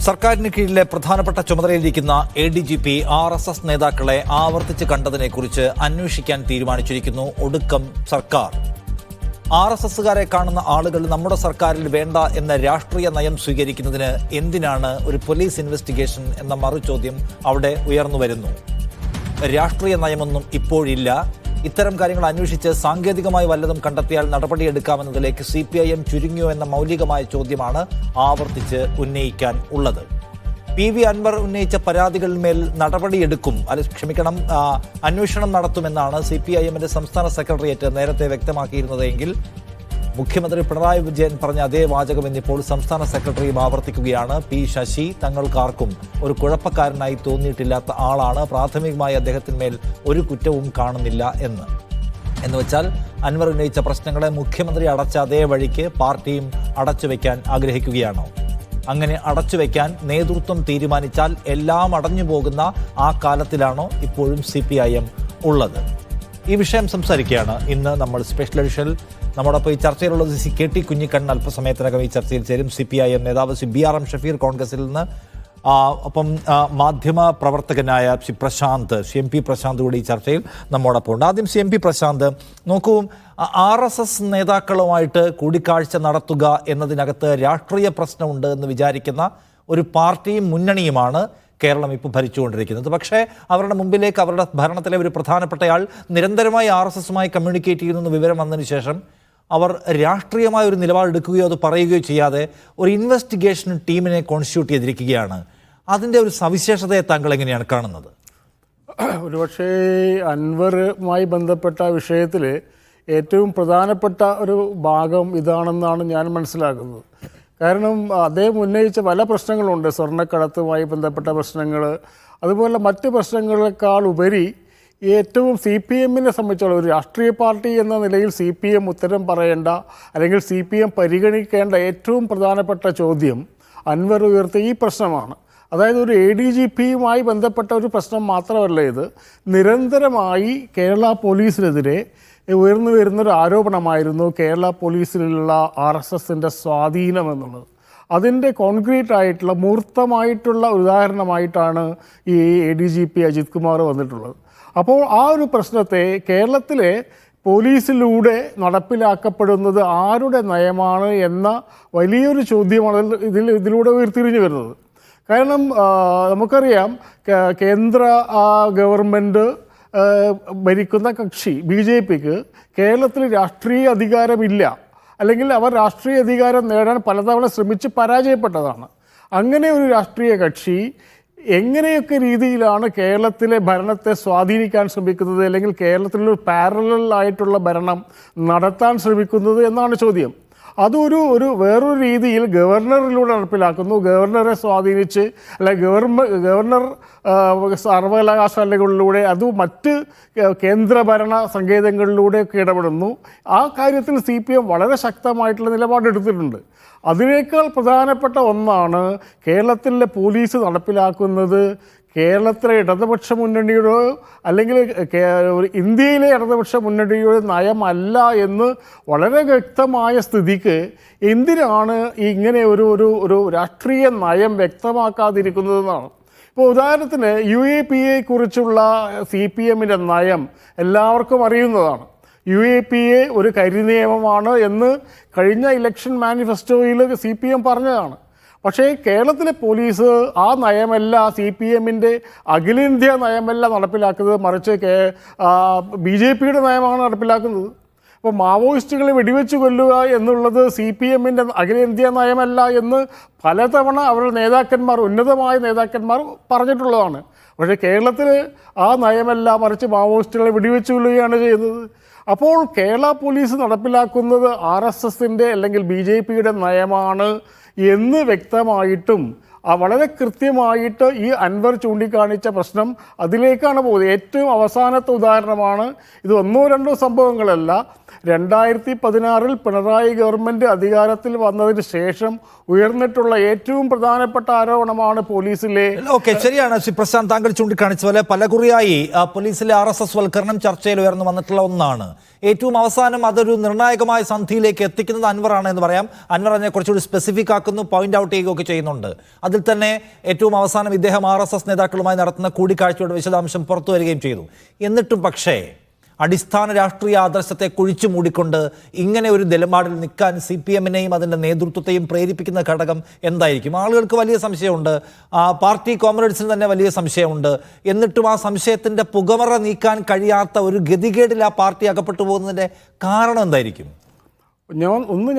സർക്കാരിന് കീഴിലെ പ്രധാനപ്പെട്ട ചുമതലയിലിരിക്കുന്ന ADGP RSS നേതാക്കളെ ആവർത്തിച്ച് കണ്ടതിനെക്കുറിച്ച് അന്വേഷിക്കാൻ തീരുമാനിച്ചിരിക്കുന്നു ഒടുക്കം സർക്കാർ. RSSകാരെ കാണുന്ന ആളുകൾ നമ്മുടെ സർക്കാരിൽ വേണ്ട എന്ന രാഷ്ട്രീയ നയം സ്വീകരിക്കുന്നതിന് എന്തിനാണ് ഒരു പോലീസ് ഇൻവെസ്റ്റിഗേഷൻ എന്ന മറുചോദ്യം അവിടെ ഉയർന്നു വരുന്നു. രാഷ്ട്രീയ നയമൊന്നും ഇപ്പോഴില്ല. ഇത്തരം കാര്യങ്ങൾ അന്വേഷിച്ച് സാങ്കേതികമായി വല്ലതും കണ്ടെത്തിയാൽ നടപടിയെടുക്കാമെന്നതിലേക്ക് CPIM ചുരുങ്ങിയോ എന്ന മൗലികമായ ചോദ്യമാണ് ആവർത്തിച്ച് ഉന്നയിക്കാൻ ഉള്ളത്. PV അൻവർ ഉന്നയിച്ച പരാതികളിന്മേൽ നടപടിയെടുക്കും, അന്വേഷണം നടത്തുമെന്നാണ് CPIMന്റെ സംസ്ഥാന സെക്രട്ടേറിയറ്റ് നേരത്തെ വ്യക്തമാക്കിയിരുന്നതെങ്കിൽ മുഖ്യമന്ത്രി പിണറായി വിജയൻ പറഞ്ഞ അതേ വാചകം ഇന്നിപ്പോൾ സംസ്ഥാന സെക്രട്ടറിയും ആവർത്തിക്കുകയാണ്. P ശശി തങ്ങൾക്കാർക്കും ഒരു കുഴപ്പക്കാരനായി തോന്നിയിട്ടില്ലാത്ത ആളാണ്. പ്രാഥമികമായി അദ്ദേഹത്തിന്മേൽ ഒരു കുറ്റവും കാണുന്നില്ല എന്ന് വെച്ചാൽ അൻവർ ഉന്നയിച്ച പ്രശ്നങ്ങളെ മുഖ്യമന്ത്രി അടച്ച അതേ വഴിക്ക് പാർട്ടിയും അടച്ചുവെക്കാൻ ആഗ്രഹിക്കുകയാണോ? അങ്ങനെ അടച്ചുവെക്കാൻ നേതൃത്വം തീരുമാനിച്ചാൽ എല്ലാം അടഞ്ഞു പോകുന്ന ആ കാലത്തിലാണോ ഇപ്പോഴും CPIM ഉള്ളത്? ഈ വിഷയം സംസാരിക്കുകയാണ് ഇന്ന് നമ്മൾ സ്പെഷ്യൽ എഡിഷനിൽ. നമ്മോടൊപ്പം ഈ ചർച്ചയിലുള്ളത് KT കുഞ്ഞിക്കണ്ണൻ അല്പസമയത്തിനകം ഈ ചർച്ചയിൽ ചേരും. CPIM നേതാവ് BRM ഷഫീർ കോൺഗ്രസിൽ നിന്ന്, ഒപ്പം മാധ്യമ പ്രവർത്തകനായ പ്രശാന്ത് MP പ്രശാന്ത് കൂടി ഈ ചർച്ചയിൽ നമ്മോടൊപ്പം ഉണ്ട്. ആദ്യം MP പ്രശാന്ത്, നോക്കൂ, RSS നേതാക്കളുമായിട്ട് കൂടിക്കാഴ്ച നടത്തുക എന്നതിനകത്ത് രാഷ്ട്രീയ പ്രശ്നമുണ്ട് എന്ന് വിചാരിക്കുന്ന ഒരു പാർട്ടിയും മുന്നണിയുമാണ് കേരളം ഇപ്പോൾ ഭരിച്ചുകൊണ്ടിരിക്കുന്നത്. പക്ഷേ അവരുടെ മുമ്പിലേക്ക് അവരുടെ ഭരണത്തിലെ ഒരു പ്രധാനപ്പെട്ടയാൾ നിരന്തരമായി RSSുമായി കമ്മ്യൂണിക്കേറ്റ് ചെയ്യുന്ന വിവരം വന്നതിന് ശേഷം അവർ രാഷ്ട്രീയമായ ഒരു നിലപാടെടുക്കുകയോ അത് പറയുകയോ ചെയ്യാതെ ഒരു ഇൻവെസ്റ്റിഗേഷൻ ടീമിനെ കോൺസ്റ്റിറ്റ്യൂട്ട് ചെയ്തിരിക്കുകയാണ്. അതിൻ്റെ ഒരു സവിശേഷതയെ താങ്കൾ എങ്ങനെയാണ് കാണുന്നത്? ഒരുപക്ഷേ അൻവറുമായി ബന്ധപ്പെട്ട വിഷയത്തിൽ ഏറ്റവും പ്രധാനപ്പെട്ട ഒരു ഭാഗം ഇതാണെന്നാണ് ഞാൻ മനസ്സിലാക്കുന്നത്. കാരണം അദ്ദേഹം ഉന്നയിച്ച പല പ്രശ്നങ്ങളുണ്ട്. സ്വർണ്ണക്കടത്തുമായി ബന്ധപ്പെട്ട പ്രശ്നങ്ങൾ, അതുപോലെ മറ്റ് പ്രശ്നങ്ങളെക്കാൾ ഉപരി ഏറ്റവും CPMനെ സംബന്ധിച്ചുള്ള ഒരു രാഷ്ട്രീയ പാർട്ടി എന്ന നിലയിൽ CPM ഉത്തരം പറയേണ്ട അല്ലെങ്കിൽ CPM പരിഗണിക്കേണ്ട ഏറ്റവും പ്രധാനപ്പെട്ട ചോദ്യം അൻവർ ഉയർത്തിയ ഈ പ്രശ്നമാണ്. അതായത് ഒരു ADGPയുമായി ബന്ധപ്പെട്ട ഒരു പ്രശ്നം മാത്രമല്ല ഇത്. നിരന്തരമായി കേരള പോലീസിനെതിരെ ഉയർന്നു വരുന്നൊരു ആരോപണമായിരുന്നു കേരള പോലീസിലുള്ള RSSൻ്റെ സ്വാധീനം എന്നുള്ളത്. അതിൻ്റെ കോൺക്രീറ്റ് ആയിട്ടുള്ള മൂർത്തമായിട്ടുള്ള ഉദാഹരണമായിട്ടാണ് ഈ ADGP അജിത് കുമാർ വന്നിട്ടുള്ളത്. അപ്പോൾ ആ ഒരു പ്രശ്നത്തെ കേരളത്തിലെ പോലീസിലൂടെ നടപ്പിലാക്കപ്പെടുന്നത് ആരുടെ നയമാണ് എന്ന വലിയൊരു ചോദ്യമാണ് ഇതിലൂടെ ഉയർത്തിരിഞ്ഞു വരുന്നത്. കാരണം നമുക്കറിയാം, കേന്ദ്ര ഗവൺമെൻറ് ഭരിക്കുന്ന കക്ഷി BJPക്ക് കേരളത്തിൽ രാഷ്ട്രീയ അധികാരമില്ല, അല്ലെങ്കിൽ അവർ രാഷ്ട്രീയ അധികാരം നേടാൻ പലതവണ ശ്രമിച്ച് പരാജയപ്പെട്ടതാണ്. അങ്ങനെ ഒരു രാഷ്ട്രീയ കക്ഷി എങ്ങനെയൊക്കെ രീതിയിലാണ് കേരളത്തിലെ ഭരണത്തെ സ്വാധീനിക്കാൻ ശ്രമിക്കുന്നത്, അല്ലെങ്കിൽ കേരളത്തിലൊരു പാരലൽ ആയിട്ടുള്ള ഭരണം നടത്താൻ ശ്രമിക്കുന്നത് എന്നാണ് ചോദ്യം. അതൊരു വേറൊരു രീതിയിൽ ഗവർണറിലൂടെ നടപ്പിലാക്കുന്നു. ഗവർണറെ സ്വാധീനിച്ച്, അല്ലെങ്കിൽ ഗവർണർ സർവകലാശാലകളിലൂടെ, അത് മറ്റ് കേന്ദ്രഭരണ സങ്കേതങ്ങളിലൂടെയൊക്കെ ഇടപെടുന്നു. ആ കാര്യത്തിൽ CPM വളരെ ശക്തമായിട്ടുള്ള നിലപാടെടുത്തിട്ടുണ്ട്. അതിനേക്കാൾ പ്രധാനപ്പെട്ട ഒന്നാണ് കേരളത്തിലെ പോലീസ് നടപ്പിലാക്കുന്നത് കേരളത്തിലെ ഇടതുപക്ഷ മുന്നണിയുടെ അല്ലെങ്കിൽ ഇന്ത്യയിലെ ഇടതുപക്ഷ മുന്നണിയുടെ നയമല്ല എന്ന് വളരെ വ്യക്തമായ സ്ഥിതിക്ക് എന്തിനാണ് ഇങ്ങനെ ഒരു രാഷ്ട്രീയ നയം വ്യക്തമാക്കാതിരിക്കുന്നതെന്നാണ്. ഇപ്പോൾ ഉദാഹരണത്തിന് UAPA കുറിച്ചുള്ള CPMൻ്റെ നയം എല്ലാവർക്കും അറിയുന്നതാണ്. UAPA ഒരു കരിനിയമമാണ് എന്ന് കഴിഞ്ഞ ഇലക്ഷൻ മാനിഫെസ്റ്റോയിൽ CPM പറഞ്ഞതാണ്. പക്ഷേ കേരളത്തിലെ പോലീസ് ആ നയമല്ല, CPMൻ്റെ അഖിലേന്ത്യാ നയമല്ല നടപ്പിലാക്കുന്നത്, മറിച്ച് BJPയുടെ നയമാണ് നടപ്പിലാക്കുന്നത്. അപ്പോൾ മാവോയിസ്റ്റുകളെ വെടിവെച്ച് കൊല്ലുക എന്നുള്ളത് CPMൻ്റെ അഖിലേന്ത്യാ നയമല്ല എന്ന് പലതവണ അവരുടെ നേതാക്കന്മാർ, ഉന്നതമായ നേതാക്കന്മാർ പറഞ്ഞിട്ടുള്ളതാണ്. പക്ഷേ കേരളത്തിൽ ആ നയമല്ല, മറിച്ച് മാവോയിസ്റ്റുകളെ വെടിവെച്ച് കൊല്ലുകയാണ് ചെയ്യുന്നത്. അപ്പോൾ കേരള പോലീസ് നടപ്പിലാക്കുന്നത് RSSൻ്റെ അല്ലെങ്കിൽ BJPയുടെ നയമാണ് എന്ന് വ്യക്തമായിട്ടും വളരെ കൃത്യമായിട്ട് ഈ അൻവർ ചൂണ്ടിക്കാണിച്ച പ്രശ്നം അതിലേക്കാണ് പോകുന്നത്. ഏറ്റവും അവസാനത്തെ ഉദാഹരണമാണ് ഇത്. ഒന്നോ രണ്ടോ സംഭവങ്ങളല്ല, 2016 പിണറായി ഗവൺമെൻറ് അധികാരത്തിൽ വന്നതിന് ശേഷം ഉയർന്നിട്ടുള്ള ഏറ്റവും പ്രധാനപ്പെട്ട ആരോപണമാണ് പോലീസിലെ. ശരിയാണ് പ്രശാന്ത്, താങ്കൾ ചൂണ്ടിക്കാണിച്ച പോലെ പലകുറിയായി പോലീസിലെ RSS വൽക്കരണം ചർച്ചയിൽ ഉയർന്നു വന്നിട്ടുള്ള ഒന്നാണ്. ഏറ്റവും അവസാനം അതൊരു നിർണായകമായ സന്ധിയിലേക്ക് എത്തിക്കുന്നത് അൻവറാണ് എന്ന് പറയാം. അൻവർ അതിനെ കുറച്ചുകൂടി സ്പെസിഫിക് ആക്കുന്നു, പോയിന്റ് ഔട്ട് ചെയ്യുകയൊക്കെ ചെയ്യുന്നുണ്ട്. അതിൽ തന്നെ ഏറ്റവും അവസാനം ഇദ്ദേഹം RSS നേതാക്കളുമായി നടത്തുന്ന കൂടിക്കാഴ്ചയുടെ വിശദാംശം പുറത്തു വരികയും ചെയ്തു. എന്നിട്ടും പക്ഷേ അടിസ്ഥാന രാഷ്ട്രീയ ആദർശത്തെ കുഴിച്ചു മൂടിക്കൊണ്ട് ഇങ്ങനെ ഒരു നിലപാടിൽ നിൽക്കാൻ CPM-നെയും അതിൻ്റെ നേതൃത്വത്തെയും പ്രേരിപ്പിക്കുന്ന ഘടകം എന്തായിരിക്കും? ആളുകൾക്ക് വലിയ സംശയമുണ്ട്, പാർട്ടി കോമ്രേഡ്സിന് തന്നെ വലിയ സംശയമുണ്ട്. എന്നിട്ടും ആ സംശയത്തിൻ്റെ പുകമറ നീക്കാൻ കഴിയാത്ത ഒരു ഗതികേടിൽ ആ പാർട്ടി അകപ്പെട്ടു പോകുന്നതിൻ്റെ കാരണം എന്തായിരിക്കും?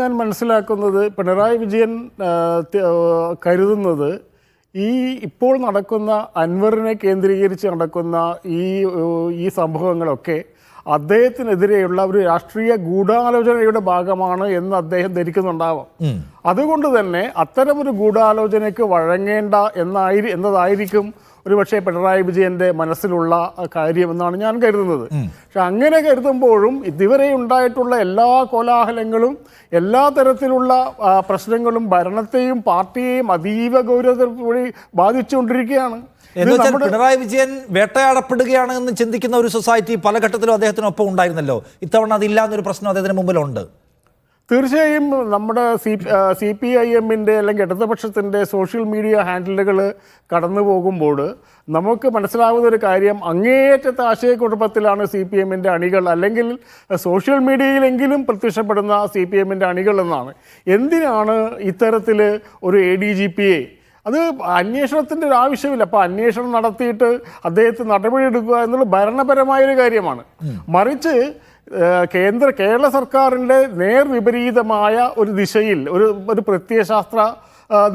ഞാൻ മനസ്സിലാക്കുന്നത് പിണറായി വിജയൻ കരുതുന്നത് ഇപ്പോൾ നടക്കുന്ന അൻവറിനെ കേന്ദ്രീകരിച്ച് നടക്കുന്ന ഈ സംഭവങ്ങളൊക്കെ അദ്ദേഹത്തിനെതിരെയുള്ള ഒരു രാഷ്ട്രീയ ഗൂഢാലോചനയുടെ ഭാഗമാണ് എന്ന് അദ്ദേഹം ധരിക്കുന്നുണ്ടാവാം. അതുകൊണ്ട് തന്നെ അത്തരമൊരു ഗൂഢാലോചനയ്ക്ക് വഴങ്ങേണ്ട എന്നതായിരിക്കും ഒരുപക്ഷെ പിണറായി വിജയന്റെ മനസ്സിലുള്ള കാര്യമെന്നാണ് ഞാൻ കരുതുന്നത്. പക്ഷെ അങ്ങനെ കരുതുമ്പോഴും ഇതുവരെ ഉണ്ടായിട്ടുള്ള എല്ലാ കോലാഹലങ്ങളും എല്ലാ തരത്തിലുള്ള പ്രശ്നങ്ങളും ഭരണത്തെയും പാർട്ടിയെയും അതീവ ഗൗരവത്തോടെ ബാധിച്ചുകൊണ്ടിരിക്കുകയാണ്. പിണറായി വിജയൻ വേട്ടയാടപ്പെടുകയാണ് എന്ന് ചിന്തിക്കുന്ന ഒരു സൊസൈറ്റി പല ഘട്ടത്തിലും അദ്ദേഹത്തിനൊപ്പം ഉണ്ടായിരുന്നല്ലോ. ഇത്തവണ അതില്ലാന്നൊരു പ്രശ്നം അദ്ദേഹത്തിന് മുമ്പിലുണ്ട്. തീർച്ചയായും നമ്മുടെ CPIM-ൻ്റെ അല്ലെങ്കിൽ ഇടതുപക്ഷത്തിൻ്റെ സോഷ്യൽ മീഡിയ ഹാൻഡിലുകൾ കടന്നു പോകുമ്പോൾ നമുക്ക് മനസ്സിലാവുന്ന ഒരു കാര്യം, അങ്ങേയറ്റത്തെ ആശയക്കുഴപ്പത്തിലാണ് CPM-ൻ്റെ അണികൾ, അല്ലെങ്കിൽ സോഷ്യൽ മീഡിയയിലെങ്കിലും പ്രത്യക്ഷപ്പെടുന്ന CPM-ൻ്റെ അണികൾ എന്നാണ്. എന്തിനാണ് ഇത്തരത്തിൽ ഒരു ADGP-യെ അത് അന്വേഷണത്തിൻ്റെ ഒരു ആവശ്യമില്ല. അപ്പോൾ അന്വേഷണം നടത്തിയിട്ട് അദ്ദേഹത്തെ നടപടിയെടുക്കുക എന്നുള്ളത് ഭരണപരമായൊരു കാര്യമാണ്. മറിച്ച് കേരള സർക്കാരിൻ്റെ നേർവിപരീതമായ ഒരു ദിശയിൽ ഒരു പ്രത്യയശാസ്ത്ര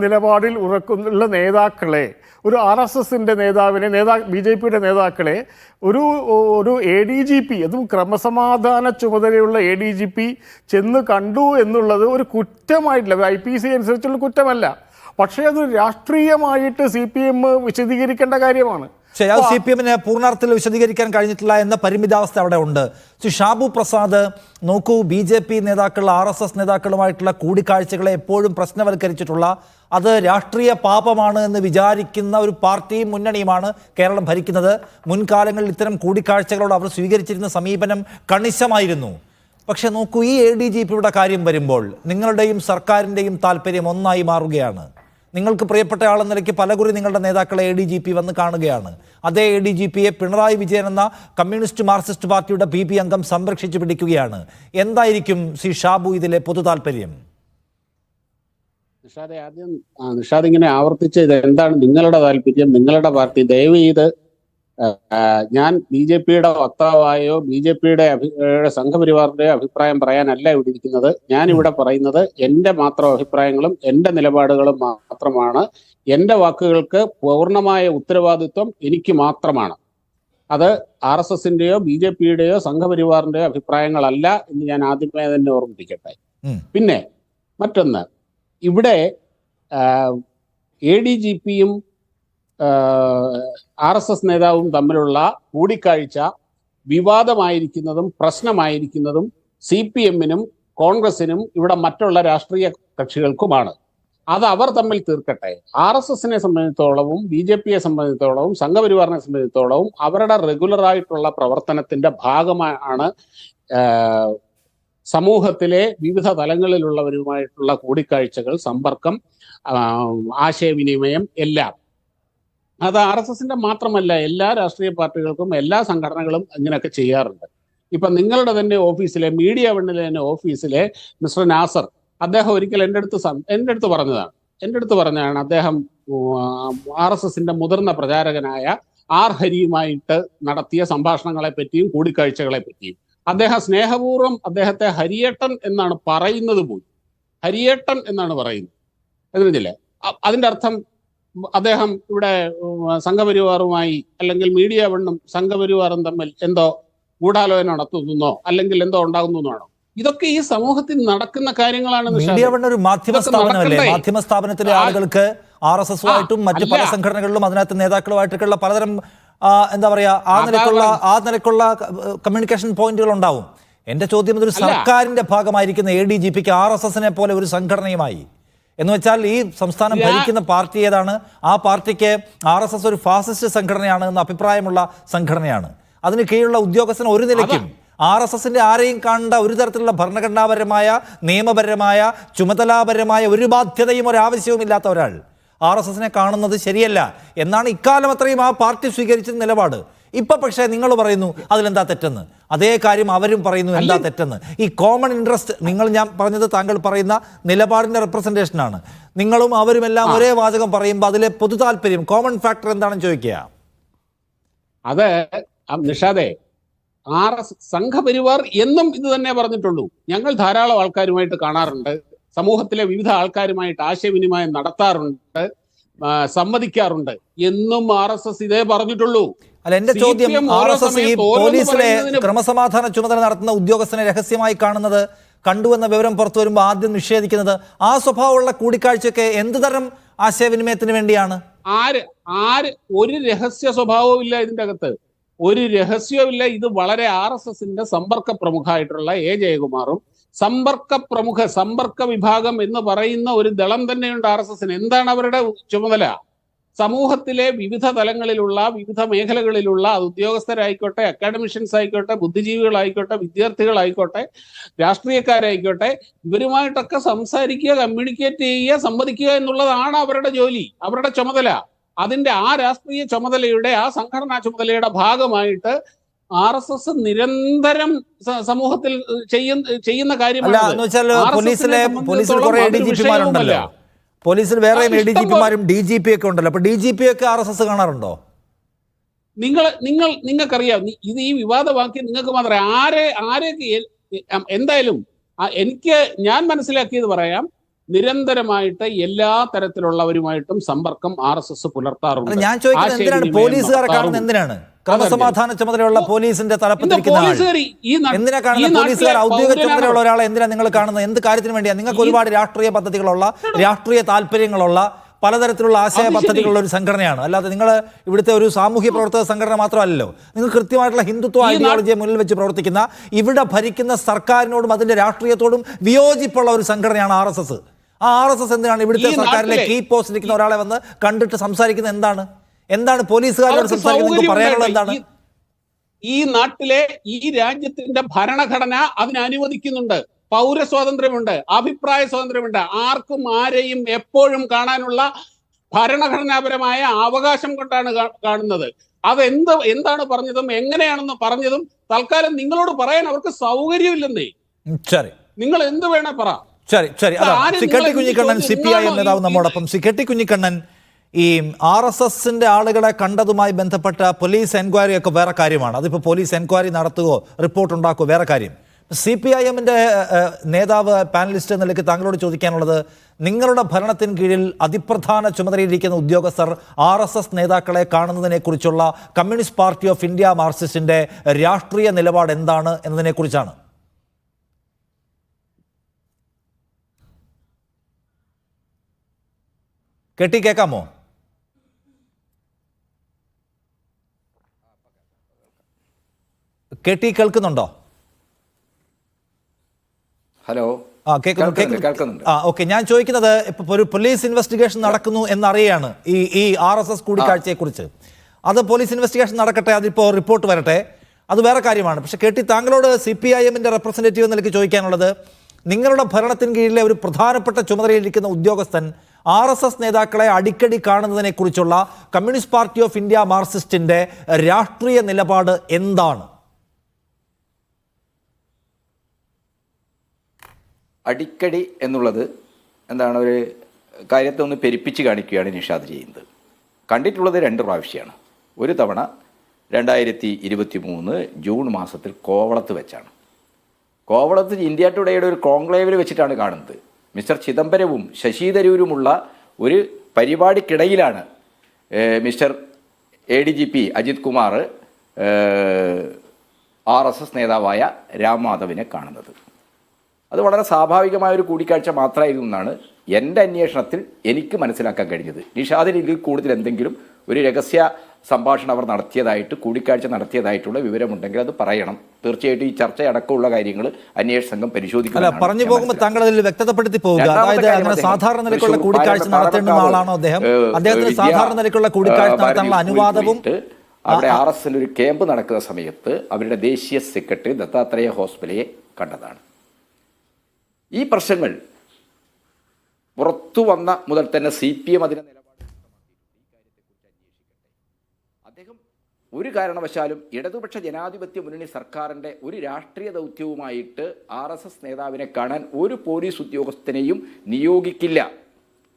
നിലപാടിൽ ഉറക്കുന്ന നേതാക്കളെ, ഒരു RSS-ൻ്റെ നേതാവിനെ, BJP-യുടെ നേതാക്കളെ ഒരു ADGP, അതും ക്രമസമാധാന ചുമതലയുള്ള ADGP ചെന്ന് കണ്ടു എന്നുള്ളത് ഒരു കുറ്റമായിട്ടില്ല, IPC അനുസരിച്ചുള്ള കുറ്റമല്ല. പക്ഷേ അത് രാഷ്ട്രീയമായിട്ട് CPM വിശദീകരിക്കേണ്ട കാര്യമാണ്. CPM-ന് പൂർണ്ണാർത്ഥത്തിൽ വിശദീകരിക്കാൻ കഴിഞ്ഞിട്ടില്ല എന്ന പരിമിതാവസ്ഥ അവിടെ ഉണ്ട്. ഷാബു പ്രസാദ്, നോക്കൂ, BJP നേതാക്കൾ RSS നേതാക്കളുമായിട്ടുള്ള കൂടിക്കാഴ്ചകളെ എപ്പോഴും പ്രശ്നവൽക്കരിച്ചിട്ടുള്ള, അത് രാഷ്ട്രീയ പാപമാണ് എന്ന് വിചാരിക്കുന്ന ഒരു പാർട്ടിയും മുന്നണിയുമാണ് കേരളം ഭരിക്കുന്നത്. മുൻകാലങ്ങളിൽ ഇത്തരം കൂടിക്കാഴ്ചകളോട് അവർ സ്വീകരിച്ചിരുന്ന സമീപനം കണിശമായിരുന്നു. പക്ഷെ നോക്കൂ, ഈ ADGP-യുടെ കാര്യം വരുമ്പോൾ നിങ്ങളുടെയും സർക്കാരിൻ്റെയും താല്പര്യം ഒന്നായി മാറുകയാണ്. നിങ്ങൾക്ക് പ്രിയപ്പെട്ട ആളെന്ന നിലയ്ക്ക് പലകുറി നിങ്ങളുടെ നേതാക്കളെ ADGP വന്ന് കാണുകയാണ്. അതേ ADGP-യെ പിണറായി വിജയൻ എന്ന കമ്മ്യൂണിസ്റ്റ് മാർക്സിസ്റ്റ് പാർട്ടിയുടെ PP അംഗം സംരക്ഷിച്ചു പിടിക്കുകയാണ്. എന്തായിരിക്കും ഷാബു ഇതിലെ പൊതു താല്പര്യം? നിഷാദ് ഇങ്ങനെ ആവർത്തിച്ച് ഇത് എന്താണ് നിങ്ങളുടെ താല്പര്യം, നിങ്ങളുടെ പാർട്ടി, ദയവ് ചെയ്ത് ഞാൻ BJP-യുടെ വക്താവായോ BJP-യുടെ സംഘപരിവാറിന്റെ അഭിപ്രായം പറയാനല്ല ഇവിടെ ഇരിക്കുന്നത്. ഞാൻ ഇവിടെ പറയുന്നത് എൻ്റെ മാത്രം അഭിപ്രായങ്ങളും എൻ്റെ നിലപാടുകളും മാത്രമാണ്. എൻ്റെ വാക്കുകൾക്ക് പൂർണ്ണമായ ഉത്തരവാദിത്വം എനിക്ക് മാത്രമാണ്. അത് RSS-ന്റെയോ BJP-യുടെയോ സംഘപരിവാറിന്റെയോ അഭിപ്രായങ്ങളല്ല എന്ന് ഞാൻ ആദ്യമേ തന്നെ ഓർമ്മിപ്പിക്കട്ടെ. പിന്നെ മറ്റൊന്ന്, ഇവിടെ ADGP-യും RSS നേതാവും തമ്മിലുള്ള കൂടിക്കാഴ്ച വിവാദമായിരിക്കുന്നതും പ്രശ്നമായിരിക്കുന്നതും CPM-നും കോൺഗ്രസിനും ഇവിടെ മറ്റുള്ള രാഷ്ട്രീയ കക്ഷികൾക്കുമാണ്. അത് അവർ തമ്മിൽ തീർക്കട്ടെ. RSS-നെ സംബന്ധിച്ചിടത്തോളവും BJP-യെ സംബന്ധിച്ചിടത്തോളവും സംഘപരിവാറിനെ സംബന്ധിച്ചിടത്തോളവും അവരുടെ റെഗുലറായിട്ടുള്ള പ്രവർത്തനത്തിന്റെ ഭാഗമാണ് സമൂഹത്തിലെ വിവിധ തലങ്ങളിലുള്ളവരുമായിട്ടുള്ള കൂടിക്കാഴ്ചകൾ, സമ്പർക്കം, ആശയവിനിമയം എല്ലാം. അത് RSS-ന്റെ മാത്രമല്ല, എല്ലാ രാഷ്ട്രീയ പാർട്ടികൾക്കും എല്ലാ സംഘടനകളും ഇങ്ങനെയൊക്കെ ചെയ്യാറുണ്ട്. ഇപ്പൊ നിങ്ങളുടെ തന്നെ ഓഫീസിലെ മീഡിയ വണ്ണിലെ തന്നെ ഓഫീസിലെ മിസ്റ്റർ നാസർ, അദ്ദേഹം ഒരിക്കൽ എൻ്റെ അടുത്ത് പറഞ്ഞതാണ് അദ്ദേഹം RSS-ന്റെ മുതിർന്ന പ്രചാരകനായ R ഹരിയുമായിട്ട് നടത്തിയ സംഭാഷണങ്ങളെ പറ്റിയും കൂടിക്കാഴ്ചകളെ പറ്റിയും അദ്ദേഹം സ്നേഹപൂർവ്വം അദ്ദേഹത്തെ ഹരിയേട്ടൻ എന്നാണ് പറയുന്നത് പോലും. ഹരിയേട്ടൻ എന്നാണ് പറയുന്നത്. എന്നില്ലേ അതിൻ്റെ അർത്ഥം അദ്ദേഹം ഇവിടെ സംഘപരിവാറുമായി അല്ലെങ്കിൽ മീഡിയ വണ്ണും സംഘപരിവാറും തമ്മിൽ എന്തോ ഗൂഢാലോചന നടത്തുന്നോ അല്ലെങ്കിൽ എന്തോ ഉണ്ടാകുന്നതാണോ? ഇതൊക്കെ ഈ സമൂഹത്തിൽ നടക്കുന്ന കാര്യങ്ങളാണ്. മീഡിയ വൺ ഒരു മാധ്യമ സ്ഥാപനമല്ലേ? മാധ്യമ സ്ഥാപനത്തിലെ ആളുകൾക്ക് RSS-ഉമായിട്ടും മറ്റു പല സംഘടനകളിലും അതിനകത്ത് നേതാക്കളുമായിട്ടൊക്കെയുള്ള പലതരം എന്താ പറയാ ആ നിലക്കുള്ള കമ്മ്യൂണിക്കേഷൻ പോയിന്റുകൾ ഉണ്ടാവും. എന്റെ ചോദ്യം, ഇതൊരു സർക്കാരിന്റെ ഭാഗമായിരിക്കുന്ന ADGP-ക്ക് RSS-നെ പോലെ ഒരു സംഘടനയുമായി എന്ന് വെച്ചാൽ ഈ സംസ്ഥാനം ഭരിക്കുന്ന പാർട്ടി ഏതാണ്? ആ പാർട്ടിക്ക് RSS ഒരു ഫാസിസ്റ്റ് സംഘടനയാണ് എന്ന അഭിപ്രായമുള്ള സംഘടനയാണ്. അതിന് കീഴിലുള്ള ഉദ്യോഗസ്ഥൻ ഒരു നിലയ്ക്കും RSSന്റെ ആരെയും കണ്ട ഒരു തരത്തിലുള്ള ഭരണഘടനാപരമായ നിയമപരമായ ചുമതലാപരമായ ഒരു ബാധ്യതയും ഒരാവശ്യവും ഇല്ലാത്ത ഒരാൾ RSSനെ കാണുന്നത് ശരിയല്ല എന്നാണ് ഇക്കാലം അത്രയും ആ പാർട്ടി സ്വീകരിച്ച നിലപാട്. ഇപ്പൊ പക്ഷേ നിങ്ങൾ പറയുന്നു അതിലെന്താ തെറ്റെന്ന്. അതേ കാര്യം അവരും പറയുന്നു എന്താ തെറ്റെന്ന്. ഈ കോമൺ ഇൻട്രസ്റ്റ്, ഞാൻ പറഞ്ഞത് താങ്കൾ പറയുന്ന നിലപാടിന്റെ റെപ്രസെന്റേഷനാണ്. നിങ്ങളും അവരും എല്ലാം ഒരേ വാചകം പറയുമ്പോൾ അതിലെ പൊതു താല്പര്യം, കോമൺ ഫാക്ടർ എന്താണെന്ന് ചോദിക്കുക. അത് നിഷാദേ, സംഘപരിവാർ എന്നും ഇത് തന്നെ പറഞ്ഞിട്ടുള്ളൂ. ഞങ്ങൾ ധാരാളം ആൾക്കാരുമായിട്ട് കാണാറുണ്ട്, സമൂഹത്തിലെ വിവിധ ആൾക്കാരുമായിട്ട് ആശയവിനിമയം നടത്താറുണ്ട്, സംവദിക്കാറുണ്ട്. എന്നും RSS ഇതേ പറഞ്ഞിട്ടുള്ളൂ. അല്ല, എന്റെ ചോദ്യം, RSS ഈ പോലീസിലെ ക്രമസമാധാന ചുമതല നടത്തുന്ന ഉദ്യോഗസ്ഥനെ രഹസ്യമായി കാണുന്നത് കണ്ടുവെന്ന വിവരം പുറത്തു വരുമ്പോൾ ആദ്യം നിഷേധിക്കുന്നത് ആ സ്വഭാവമുള്ള കൂടിക്കാഴ്ചയൊക്കെ എന്ത് തരം ആശയവിനിമയത്തിന് വേണ്ടിയാണ്? ഒരു രഹസ്യ സ്വഭാവവും ഇല്ല ഇതിന്റെ അകത്ത്, ഒരു രഹസ്യവും ഇല്ല. ഇത് വളരെ RSSന്റെ സമ്പർക്ക പ്രമുഖമായിട്ടുള്ള A ജയകുമാറും സമ്പർക്ക വിഭാഗം എന്ന് പറയുന്ന ഒരു ദളം തന്നെയുണ്ട് RSSന്. എന്താണ് അവരുടെ ചുമതല? സമൂഹത്തിലെ വിവിധ തലങ്ങളിലുള്ള വിവിധ മേഖലകളിലുള്ള ഉദ്യോഗസ്ഥരായിക്കോട്ടെ, അക്കാഡമിഷ്യൻസ് ആയിക്കോട്ടെ, ബുദ്ധിജീവികളായിക്കോട്ടെ, വിദ്യാർത്ഥികളായിക്കോട്ടെ, രാഷ്ട്രീയക്കാരായിക്കോട്ടെ, ഇവരുമായിട്ടൊക്കെ സംസാരിക്കുക, കമ്മ്യൂണിക്കേറ്റ് ചെയ്യുക, സംവദിക്കുക എന്നുള്ളതാണ് അവരുടെ ജോലി, അവരുടെ ചുമതല. അതിന്റെ ആ രാഷ്ട്രീയ ചുമതലയുടെ, ആ സംഘടനാ ചുമതലയുടെ ഭാഗമായിട്ട് RSS നിരന്തരം സമൂഹത്തിൽ ചെയ്യുന്ന കാര്യമാണ്. പോലീസിൽ വേറെ ADGPമാരും DGP ഒക്കെ ഉണ്ടല്ലോ. അപ്പൊ DGP ഒക്കെ RSS കാണാറുണ്ടോ? നിങ്ങൾക്കറിയാം, ഇത് ഈ വിവാദമാക്കി നിങ്ങൾക്ക് മാത്രമേ എന്തായാലും ഞാൻ മനസ്സിലാക്കിയത് പറയാം. നിരന്തരമായിട്ട് എല്ലാ തരത്തിലുള്ളവരുമായിട്ടും സമ്പർക്കം RSS പുലർത്താറുണ്ട്. ഞാൻ ചോദിക്കുന്നത് എന്തിനാണ് പോലീസുകാരെ കാണുന്നത്? എന്തിനാണ് ക്രമസമാധാന ചുമതലയുള്ള പോലീസിന്റെ തലപ്പത്തിരിക്കുന്ന എന്തിനാ കാണുന്നത്? പോലീസുകാർ ഔദ്യോഗിക ചുമതലയുള്ള ഒരാളെ എന്തിനാ നിങ്ങൾ കാണുന്നത്? എന്ത് കാര്യത്തിന് വേണ്ടിയാണ്? നിങ്ങൾക്ക് ഒരുപാട് രാഷ്ട്രീയ പദ്ധതികളുള്ള, രാഷ്ട്രീയ താല്പര്യങ്ങളുള്ള, പലതരത്തിലുള്ള ആശയ പദ്ധതികളുള്ള ഒരു സംഘടനയാണ്. അല്ലാതെ നിങ്ങൾ ഇവിടുത്തെ ഒരു സാമൂഹ്യ പ്രവർത്തക സംഘടന മാത്രമല്ലല്ലോ. നിങ്ങൾ കൃത്യമായിട്ടുള്ള ഹിന്ദുത്വ ഐഡിയോളജിയെ മുന്നിൽ വെച്ച് പ്രവർത്തിക്കുന്ന, ഇവിടെ ഭരിക്കുന്ന സർക്കാരിനോടും അതിന്റെ രാഷ്ട്രീയത്തോടും വിയോജിപ്പുള്ള ഒരു സംഘടനയാണ് RSS. ആ RSS എന്തിനാണ് ഇവിടുത്തെ സർക്കാരിലെ കീ പോസ്റ്റിലിരിക്കുന്ന ഒരാളെ വന്ന് കണ്ടിട്ട് സംസാരിക്കുന്നത്? എന്താണ് പോലീസുകാരോട് സംസാരിക്കുന്നത്? പറയാനുള്ളത് എന്താണ്? ഈ നാട്ടിലെ, ഈ രാജ്യത്തിന്റെ ഭരണഘടന അതിന് അനുവദിക്കുന്നുണ്ട്. പൗരസ്വാതന്ത്ര്യമുണ്ട്, അഭിപ്രായ സ്വാതന്ത്ര്യമുണ്ട്. ആർക്കും ആരെയും എപ്പോഴും കാണാനുള്ള ഭരണഘടനാപരമായ അവകാശം കൊണ്ടാണ് കാണുന്നത്. എന്താണ് പറഞ്ഞതും എങ്ങനെയാണെന്ന് പറഞ്ഞതും തൽക്കാലം നിങ്ങളോട് പറയാൻ അവർക്ക് സൗകര്യമില്ലെന്നേ. നിങ്ങൾ എന്ത് വേണേ പറ. കുഞ്ഞിക്കണ്ണൻ, CPIM നേതാവ് നമ്മോടൊപ്പം. കുഞ്ഞിക്കണ്ണൻ, ഈ RSSന്റെ ആളുകളെ കണ്ടതുമായി ബന്ധപ്പെട്ട പോലീസ് എൻക്വയറി ഒക്കെ വേറെ കാര്യമാണ്. അതിപ്പോൾ പോലീസ് എൻക്വയറി നടത്തുകയോ റിപ്പോർട്ട് ഉണ്ടാക്കുകയോ വേറെ കാര്യം. CPIMന്റെ നേതാവ്, പാനലിസ്റ്റ് എന്ന നിലയ്ക്ക് താങ്കളോട് ചോദിക്കാനുള്ളത്, നിങ്ങളുടെ ഭരണത്തിന് കീഴിൽ അതിപ്രധാന ചുമതലയിരിക്കുന്ന ഉദ്യോഗസ്ഥർ RSS നേതാക്കളെ കാണുന്നതിനെ കുറിച്ചുള്ള കമ്മ്യൂണിസ്റ്റ് പാർട്ടി ഓഫ് ഇന്ത്യ മാർക്സിസ്റ്റിന്റെ രാഷ്ട്രീയ നിലപാട് എന്താണ് എന്നതിനെ കുറിച്ചാണ്. കേൾക്കാമോ? കേൾക്കുന്നുണ്ടോ? ഹലോ. കേൾക്കുന്നുണ്ട്. ഓക്കെ, ഞാൻ ചോദിക്കുന്നത്, ഇപ്പൊ ഒരു പോലീസ് ഇൻവെസ്റ്റിഗേഷൻ നടക്കുന്നു എന്നറിയാണ് ഈ RSS കൂടിക്കാഴ്ചയെ കുറിച്ച്. അത് പോലീസ് ഇൻവെസ്റ്റിഗേഷൻ നടക്കട്ടെ, അതിപ്പോ റിപ്പോർട്ട് വരട്ടെ, അത് വേറെ കാര്യമാണ്. പക്ഷെ താങ്കളോട് CPIMന്റെ റെപ്രസെന്റേറ്റീവ് എന്ന നിലയ്ക്ക് ചോദിക്കാനുള്ളത്, നിങ്ങളുടെ ഭരണത്തിന് കീഴിലെ ഒരു പ്രധാനപ്പെട്ട ചുമതലയിലിരിക്കുന്ന ഉദ്യോഗസ്ഥൻ RSS നേതാക്കളെ അടിക്കടി കാണുന്നതിനെ കുറിച്ചുള്ള കമ്മ്യൂണിസ്റ്റ് പാർട്ടി ഓഫ് ഇന്ത്യ മാർക്സിസ്റ്റിന്റെ രാഷ്ട്രീയ നിലപാട് എന്താണ്? അടിക്കടി എന്നുള്ളത് എന്താണ്, ഒരു കാര്യത്തെ ഒന്ന് പെരുപ്പിച്ച് കാണിക്കുകയാണ് നിഷാദ് ചെയ്യുന്നത്. കണ്ടിട്ടുള്ളത് 2 പ്രാവശ്യമാണ്. ഒരു തവണ 2023 ജൂൺ മാസത്തിൽ കോവളത്ത് വെച്ചാണ്. കോവളത്ത് ഇന്ത്യ ടുഡേയുടെ ഒരു കോൺക്ലേവിൽ വെച്ചിട്ടാണ് കാണുന്നത്. മിസ്റ്റർ ചിദംബരവും ശശി തരൂരുമുള്ള ഒരു പരിപാടിക്കിടയിലാണ് mister ADGP Ajith Kumar RSS നേതാവായ രാം മാധവിനെ കാണുന്നത്. അത് വളരെ സ്വാഭാവികമായൊരു കൂടിക്കാഴ്ച മാത്രമായിരുന്നു എന്നാണ് എൻ്റെ അന്വേഷണത്തിൽ എനിക്ക് മനസ്സിലാക്കാൻ കഴിഞ്ഞത്. നിഷാദിന് ഇതിൽ കൂടുതൽ എന്തെങ്കിലും ഒരു രഹസ്യ സംഭാഷണം അവർ നടത്തിയതായിട്ട്, കൂടിക്കാഴ്ച നടത്തിയതായിട്ടുള്ള വിവരമുണ്ടെങ്കിൽ അത് പറയണം. തീർച്ചയായിട്ടും ഈ ചർച്ച അടക്കമുള്ള കാര്യങ്ങൾ അന്വേഷണ സംഘം പരിശോധിക്കും. പറഞ്ഞു പോകുമ്പോൾ താങ്കൾ അതിൽ വ്യക്തതപ്പെടുത്തി പോകുക. അതായത് അങ്ങനെ സാധാരണ നിലയ്ക്കുള്ള കൂടിക്കാഴ്ച നടത്തേണ്ടുന്ന ആളാണോ അദ്ദേഹം? അദ്ദേഹത്തിന് സാധാരണ നിലയ്ക്കുള്ള കൂടിക്കാഴ്ച നടത്താനുള്ള അനുവാദവും അവിടെ RSSന്റെ ഒരു ക്യാമ്പ് നടക്കുന്ന സമയത്ത് അവരുടെ ദേശീയ സെക്രട്ടറി ദത്താത്രേയ ഹോസ്പിറ്റലെ കണ്ടതാണ്. ഈ പ്രശ്നങ്ങൾ പുറത്തു വന്ന മുതൽ തന്നെ CPM അതിനെ നിലപാട് അദ്ദേഹം ഒരു കാരണവശാലും ഇടതുപക്ഷ ജനാധിപത്യ മുന്നണി സർക്കാരിൻ്റെ ഒരു രാഷ്ട്രീയ ദൗത്യവുമായിട്ട് RSS നേതാവിനെ കാണാൻ ഒരു പോലീസ് ഉദ്യോഗസ്ഥനെയും നിയോഗിക്കില്ല.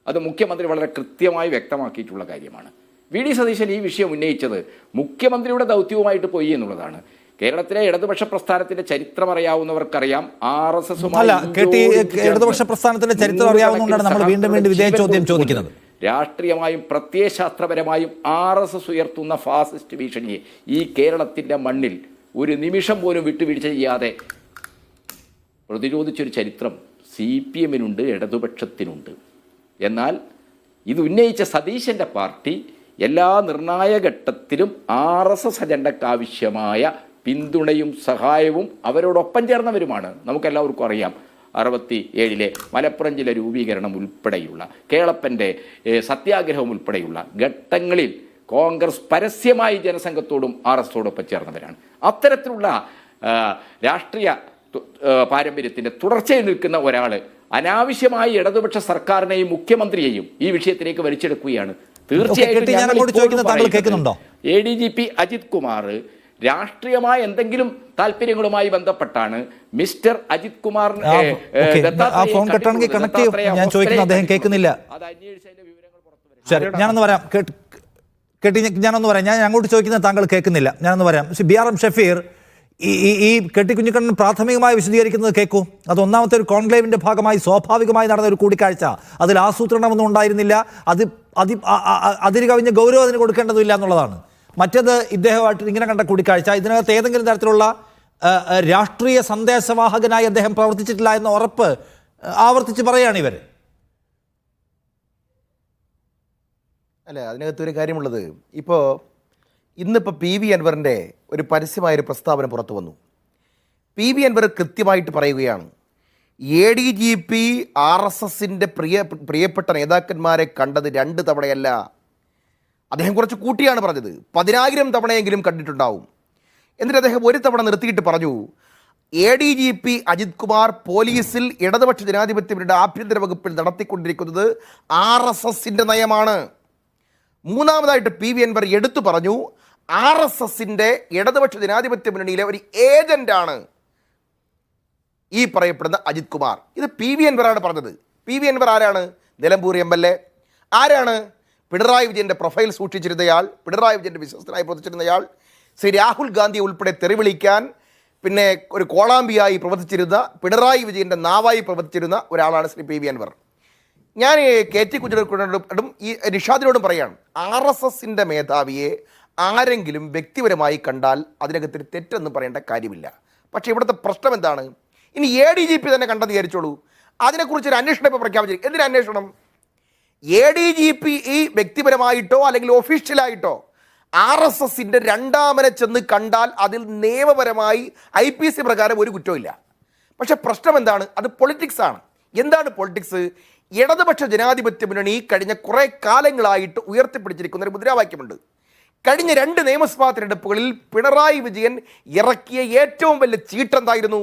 അത് മുഖ്യമന്ത്രി വളരെ കൃത്യമായി വ്യക്തമാക്കിയിട്ടുള്ള കാര്യമാണ്. VD സതീശൻ ഈ വിഷയം ഉന്നയിച്ചത് മുഖ്യമന്ത്രിയുടെ ദൗത്യവുമായിട്ട് പോയി എന്നുള്ളതാണ്. കേരളത്തിലെ ഇടതുപക്ഷ പ്രസ്ഥാനത്തിന്റെ ചരിത്രം അറിയാവുന്നവർക്കറിയാം അല്ല, ഇടതുപക്ഷ പ്രസ്ഥാനത്തിന്റെ ചരിത്രം അറിയാവുന്നതുകൊണ്ടാണ് നമ്മൾ വീണ്ടും വീണ്ടും വിജയ ചോദ്യം ചോദിക്കുന്നത്. രാഷ്ട്രീയമായും പ്രത്യയശാസ്ത്രപരമായും RSS ഉയർത്തുന്ന ഫാസിസ്റ്റ് ഭീഷണിയെ ഈ കേരളത്തിന്റെ മണ്ണിൽ ഒരു നിമിഷം പോലും വിട്ടുവീഴ്ച ചെയ്യാതെ പ്രതിരോധിച്ചൊരു ചരിത്രം CPMനുണ്ട്, ഇടതുപക്ഷത്തിനുണ്ട്. എന്നാൽ ഇത് ഉന്നയിച്ച സതീശന്റെ പാർട്ടി എല്ലാ നിർണായക ഘട്ടത്തിലും RSS അജണ്ടയ്ക്ക് ആവശ്യമായ പിന്തുണയും സഹായവും അവരോടൊപ്പം ചേർന്നവരുമാണ്. നമുക്കെല്ലാവർക്കും അറിയാം 67 മലപ്പുറം ജില്ല രൂപീകരണം ഉൾപ്പെടെയുള്ള കേളപ്പൻ്റെ സത്യാഗ്രഹം ഉൾപ്പെടെയുള്ള ഘട്ടങ്ങളിൽ കോൺഗ്രസ് പരസ്യമായി ജനസംഘത്തോടും RSSോടൊപ്പം ചേർന്നവരാണ്. അത്തരത്തിലുള്ള രാഷ്ട്രീയ പാരമ്പര്യത്തിൻ്റെ തുടർച്ചയിൽ നിൽക്കുന്ന ഒരാൾ അനാവശ്യമായി ഇടതുപക്ഷ സർക്കാരിനെയും മുഖ്യമന്ത്രിയെയും ഈ വിഷയത്തിലേക്ക് വലിച്ചെടുക്കുകയാണ്. തീർച്ചയായിട്ടും ADGP അജിത് കുമാർ രാഷ്ട്രീയമായ എന്തെങ്കിലും താല്പര്യങ്ങളുമായി ബന്ധപ്പെട്ടാണ് മിസ്റ്റർ അജിത് കുമാർ ഞാനൊന്ന് പറയാം. ഞാൻ അങ്ങോട്ട് ചോദിക്കുന്നത് താങ്കൾ കേൾക്കുന്നില്ല. ഞാനൊന്ന് പറയാം. BRM ഷഫീർ ഈ കെട്ടി കുഞ്ഞിക്കണ്ണൻ പ്രാഥമികമായി വിശദീകരിക്കുന്നത് കേൾക്കൂ. അത് ഒന്നാമത്തെ ഒരു കോൺക്ലേവിന്റെ ഭാഗമായി സ്വാഭാവികമായി നടന്ന ഒരു കൂടിക്കാഴ്ച. അതിൽ ആസൂത്രണമൊന്നും ഉണ്ടായിരുന്നില്ല. അതിന് കവിഞ്ഞ ഗൗരവം അതിന് കൊടുക്കേണ്ടതില്ല എന്നുള്ളതാണ്. മറ്റേത് ഇദ്ദേഹമായിട്ട് ഇങ്ങനെ കണ്ട കൂടിക്കാഴ്ച. ഇതിനകത്ത് ഏതെങ്കിലും തരത്തിലുള്ള രാഷ്ട്രീയ സന്ദേശവാഹകനായി അദ്ദേഹം പ്രവർത്തിച്ചിട്ടില്ല എന്ന ഉറപ്പ് ആവർത്തിച്ച് പറയുകയാണ് ഇവർ. അല്ല, അതിനകത്തൊരു കാര്യമുള്ളത്, ഇന്നിപ്പോൾ PV അൻവറിൻ്റെ ഒരു പരസ്യമായൊരു പ്രസ്താവന പുറത്തു വന്നു. PV അൻവർ കൃത്യമായിട്ട് പറയുകയാണ്, ADGP RSSന്റെ പ്രിയപ്പെട്ട നേതാക്കന്മാരെ കണ്ടത് 2 തവണയല്ല, അദ്ദേഹം കുറച്ച് കൂട്ടിയാണ് പറഞ്ഞത്, 10,000 തവണയെങ്കിലും കണ്ടിട്ടുണ്ടാവും. എന്നിട്ട് അദ്ദേഹം ഒരു തവണ നിർത്തിയിട്ട് പറഞ്ഞു, ADGP അജിത് കുമാർ പോലീസിൽ ഇടതുപക്ഷ ജനാധിപത്യത്തിന്റെ ആഭ്യന്തര വകുപ്പിൽ നടത്തിക്കൊണ്ടിരിക്കുന്നത് RSSന്റെ നയമാണ്. മൂന്നാമതായിട്ട് PV അൻവർ എടുത്തു പറഞ്ഞു, RSSന്റെ ഇടതുപക്ഷ ജനാധിപത്യ മുന്നണിയിലെ ഒരു ഏജന്റാണ് ഈ പറയപ്പെടുന്ന അജിത് കുമാർ. ഇത് PV അൻവറാണ് പറഞ്ഞത്. PV അൻവർ ആരാണ്? നിലമ്പൂർ MLA. ആരാണ്? പിണറായി വിജയൻ്റെ പ്രൊഫൈൽ സൂക്ഷിച്ചിരുന്നയാൾ, പിണറായി വിജയൻ്റെ വിശ്വസ്തനായി പ്രവർത്തിച്ചിരുന്നയാൾ, ശ്രീ രാഹുൽ ഗാന്ധിയെ ഉൾപ്പെടെ തെറിവിളിക്കാൻ പിന്നെ ഒരു കോളാമ്പിയായി പ്രവർത്തിച്ചിരുന്ന, പിണറായി വിജയൻ്റെ നാവായി പ്രവർത്തിച്ചിരുന്ന ഒരാളാണ് ശ്രീ PV അൻവർ. ഞാൻ KT കുഞ്ഞിനോടും ഈ നിഷാദിനോടും പറയാണ്, RSSന്റെ മേധാവിയെ ആരെങ്കിലും വ്യക്തിപരമായി കണ്ടാൽ അതിനകത്തൊരു തെറ്റെന്ന് പറയേണ്ട കാര്യമില്ല. പക്ഷേ ഇവിടുത്തെ പ്രശ്നം എന്താണ്? ഇനി ADGP തന്നെ കണ്ടെന്ന് വിചാരിച്ചോളൂ, അതിനെക്കുറിച്ചൊരു അന്വേഷണം ഇപ്പോൾ പ്രഖ്യാപിച്ചിരിക്കും. എന്തിനാ അന്വേഷണം? ADGP ഈ വ്യക്തിപരമായിട്ടോ അല്ലെങ്കിൽ ഒഫീഷ്യലായിട്ടോ RSSന്റെ രണ്ടാമനെ ചെന്ന് കണ്ടാൽ അതിൽ നിയമപരമായി IPC പ്രകാരം ഒരു കുറ്റമില്ല. പക്ഷെ പ്രശ്നം എന്താണ്? അത് പൊളിറ്റിക്സ് ആണ്. എന്താണ് പൊളിറ്റിക്സ്? ഇടതുപക്ഷ ജനാധിപത്യ മുന്നണി കഴിഞ്ഞ കുറേ കാലങ്ങളായിട്ട് ഉയർത്തിപ്പിടിച്ചിരിക്കുന്ന ഒരു മുദ്രാവാക്യമുണ്ട്. കഴിഞ്ഞ 2 നിയമസഭാ തിരഞ്ഞെടുപ്പുകളിൽ പിണറായി വിജയൻ ഇറക്കിയ ഏറ്റവും വലിയ ചീട്ടെന്തായിരുന്നു?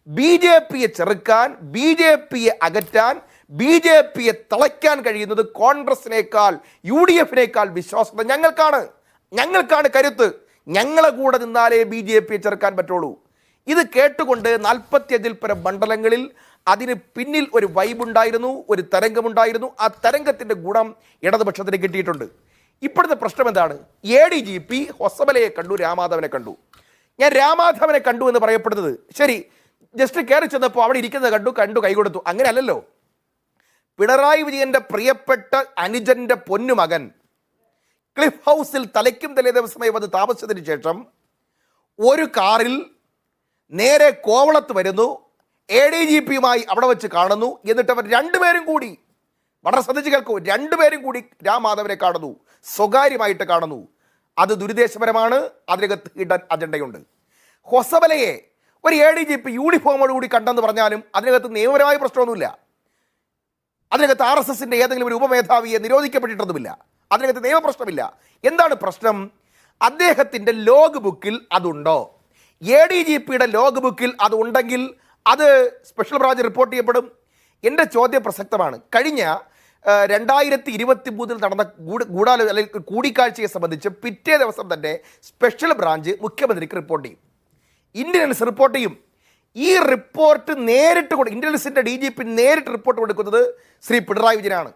BJPയെ ചെറുക്കാൻ, BJPയെ അകറ്റാൻ, BJPയെ തളയ്ക്കാൻ കഴിയുന്നത് കോൺഗ്രസിനേക്കാൾ UDFിനേക്കാൾ വിശ്വാസത ഞങ്ങൾക്കാണ് കരുത്ത്, ഞങ്ങളെ കൂടെ നിന്നാലേ BJPയെ ചെറുക്കാൻ പറ്റുള്ളൂ. ഇത് കേട്ടുകൊണ്ട് 45-ൽ പരം മണ്ഡലങ്ങളിൽ അതിന് പിന്നിൽ ഒരു വൈബുണ്ടായിരുന്നു, ഒരു തരംഗമുണ്ടായിരുന്നു. ആ തരംഗത്തിൻ്റെ ഗുണം ഇടതുപക്ഷത്തിന് കിട്ടിയിട്ടുണ്ട്. ഇപ്പോഴത്തെ പ്രശ്നം എന്താണ്? ADGP ഹൊസബലയെ കണ്ടു, രാമാധവനെ കണ്ടു. ഞാൻ രാമാധവനെ കണ്ടു എന്ന് പറയപ്പെടുന്നത് ശരി, ജസ്റ്റ് കയറി ചെന്നപ്പോൾ അവിടെ ഇരിക്കുന്നത് കണ്ടു കൈ കൊടുത്തു, അങ്ങനെ അല്ലല്ലോ. പിണറായി വിജയൻ്റെ പ്രിയപ്പെട്ട അനുജൻ്റെ പൊന്നുമകൻ ക്ലിഫ് ഹൗസിൽ തലയ്ക്കും തലേ ദിവസമായി വന്ന് താമസിച്ചതിന് ശേഷം ഒരു കാറിൽ നേരെ കോവളത്ത് വരുന്നു, ADGPയുമായി അവിടെ വെച്ച് കാണുന്നു. എന്നിട്ട് അവർ 2 പേരും കൂടി, വളരെ ശ്രദ്ധിച്ച് കേൾക്കൂ, 2 പേരും കൂടി രാമാധവനെ കാണുന്നു, സ്വകാര്യമായിട്ട് കാണുന്നു. അത് ദുരുദ്ദേശപരമാണ്, അതിനകത്ത് ഹിഡൻ അജണ്ടയുണ്ട്. ഹൊസബലയെ ഒരു ADGP യൂണിഫോമോടുകൂടി കണ്ടെന്ന് പറഞ്ഞാലും അതിനകത്ത് നിയമപരമായ പ്രശ്നമൊന്നുമില്ല. അതിനകത്ത് RSSന്റെ ഏതെങ്കിലും ഒരു ഉപമേധാവിയെ നിരോധിക്കപ്പെട്ടിട്ടൊന്നുമില്ല. അതിനകത്ത് നിയമപ്രശ്നമില്ല. എന്താണ് പ്രശ്നം? അദ്ദേഹത്തിൻ്റെ ലോഗ് ബുക്കിൽ അതുണ്ടോ? ADGPയുടെ ലോഗ് ബുക്കിൽ അതുണ്ടെങ്കിൽ അത് സ്പെഷ്യൽ ബ്രാഞ്ച് റിപ്പോർട്ട് ചെയ്യപ്പെടും. എൻ്റെ ചോദ്യം പ്രസക്തമാണ്. കഴിഞ്ഞ 2023 നടന്ന അല്ലെങ്കിൽ കൂടിക്കാഴ്ചയെ സംബന്ധിച്ച് പിറ്റേ ദിവസം തന്നെ സ്പെഷ്യൽ ബ്രാഞ്ച് മുഖ്യമന്ത്രിക്ക് റിപ്പോർട്ട് ചെയ്യും, ഇന്റലിജൻസ് റിപ്പോർട്ട് ചെയ്യും. ഈ റിപ്പോർട്ട് നേരിട്ട് ഇന്റലിജൻസിൻ്റെ DGP നേരിട്ട് റിപ്പോർട്ട് കൊടുക്കുന്നത് ശ്രീ പിണറായി വിജയനാണ്.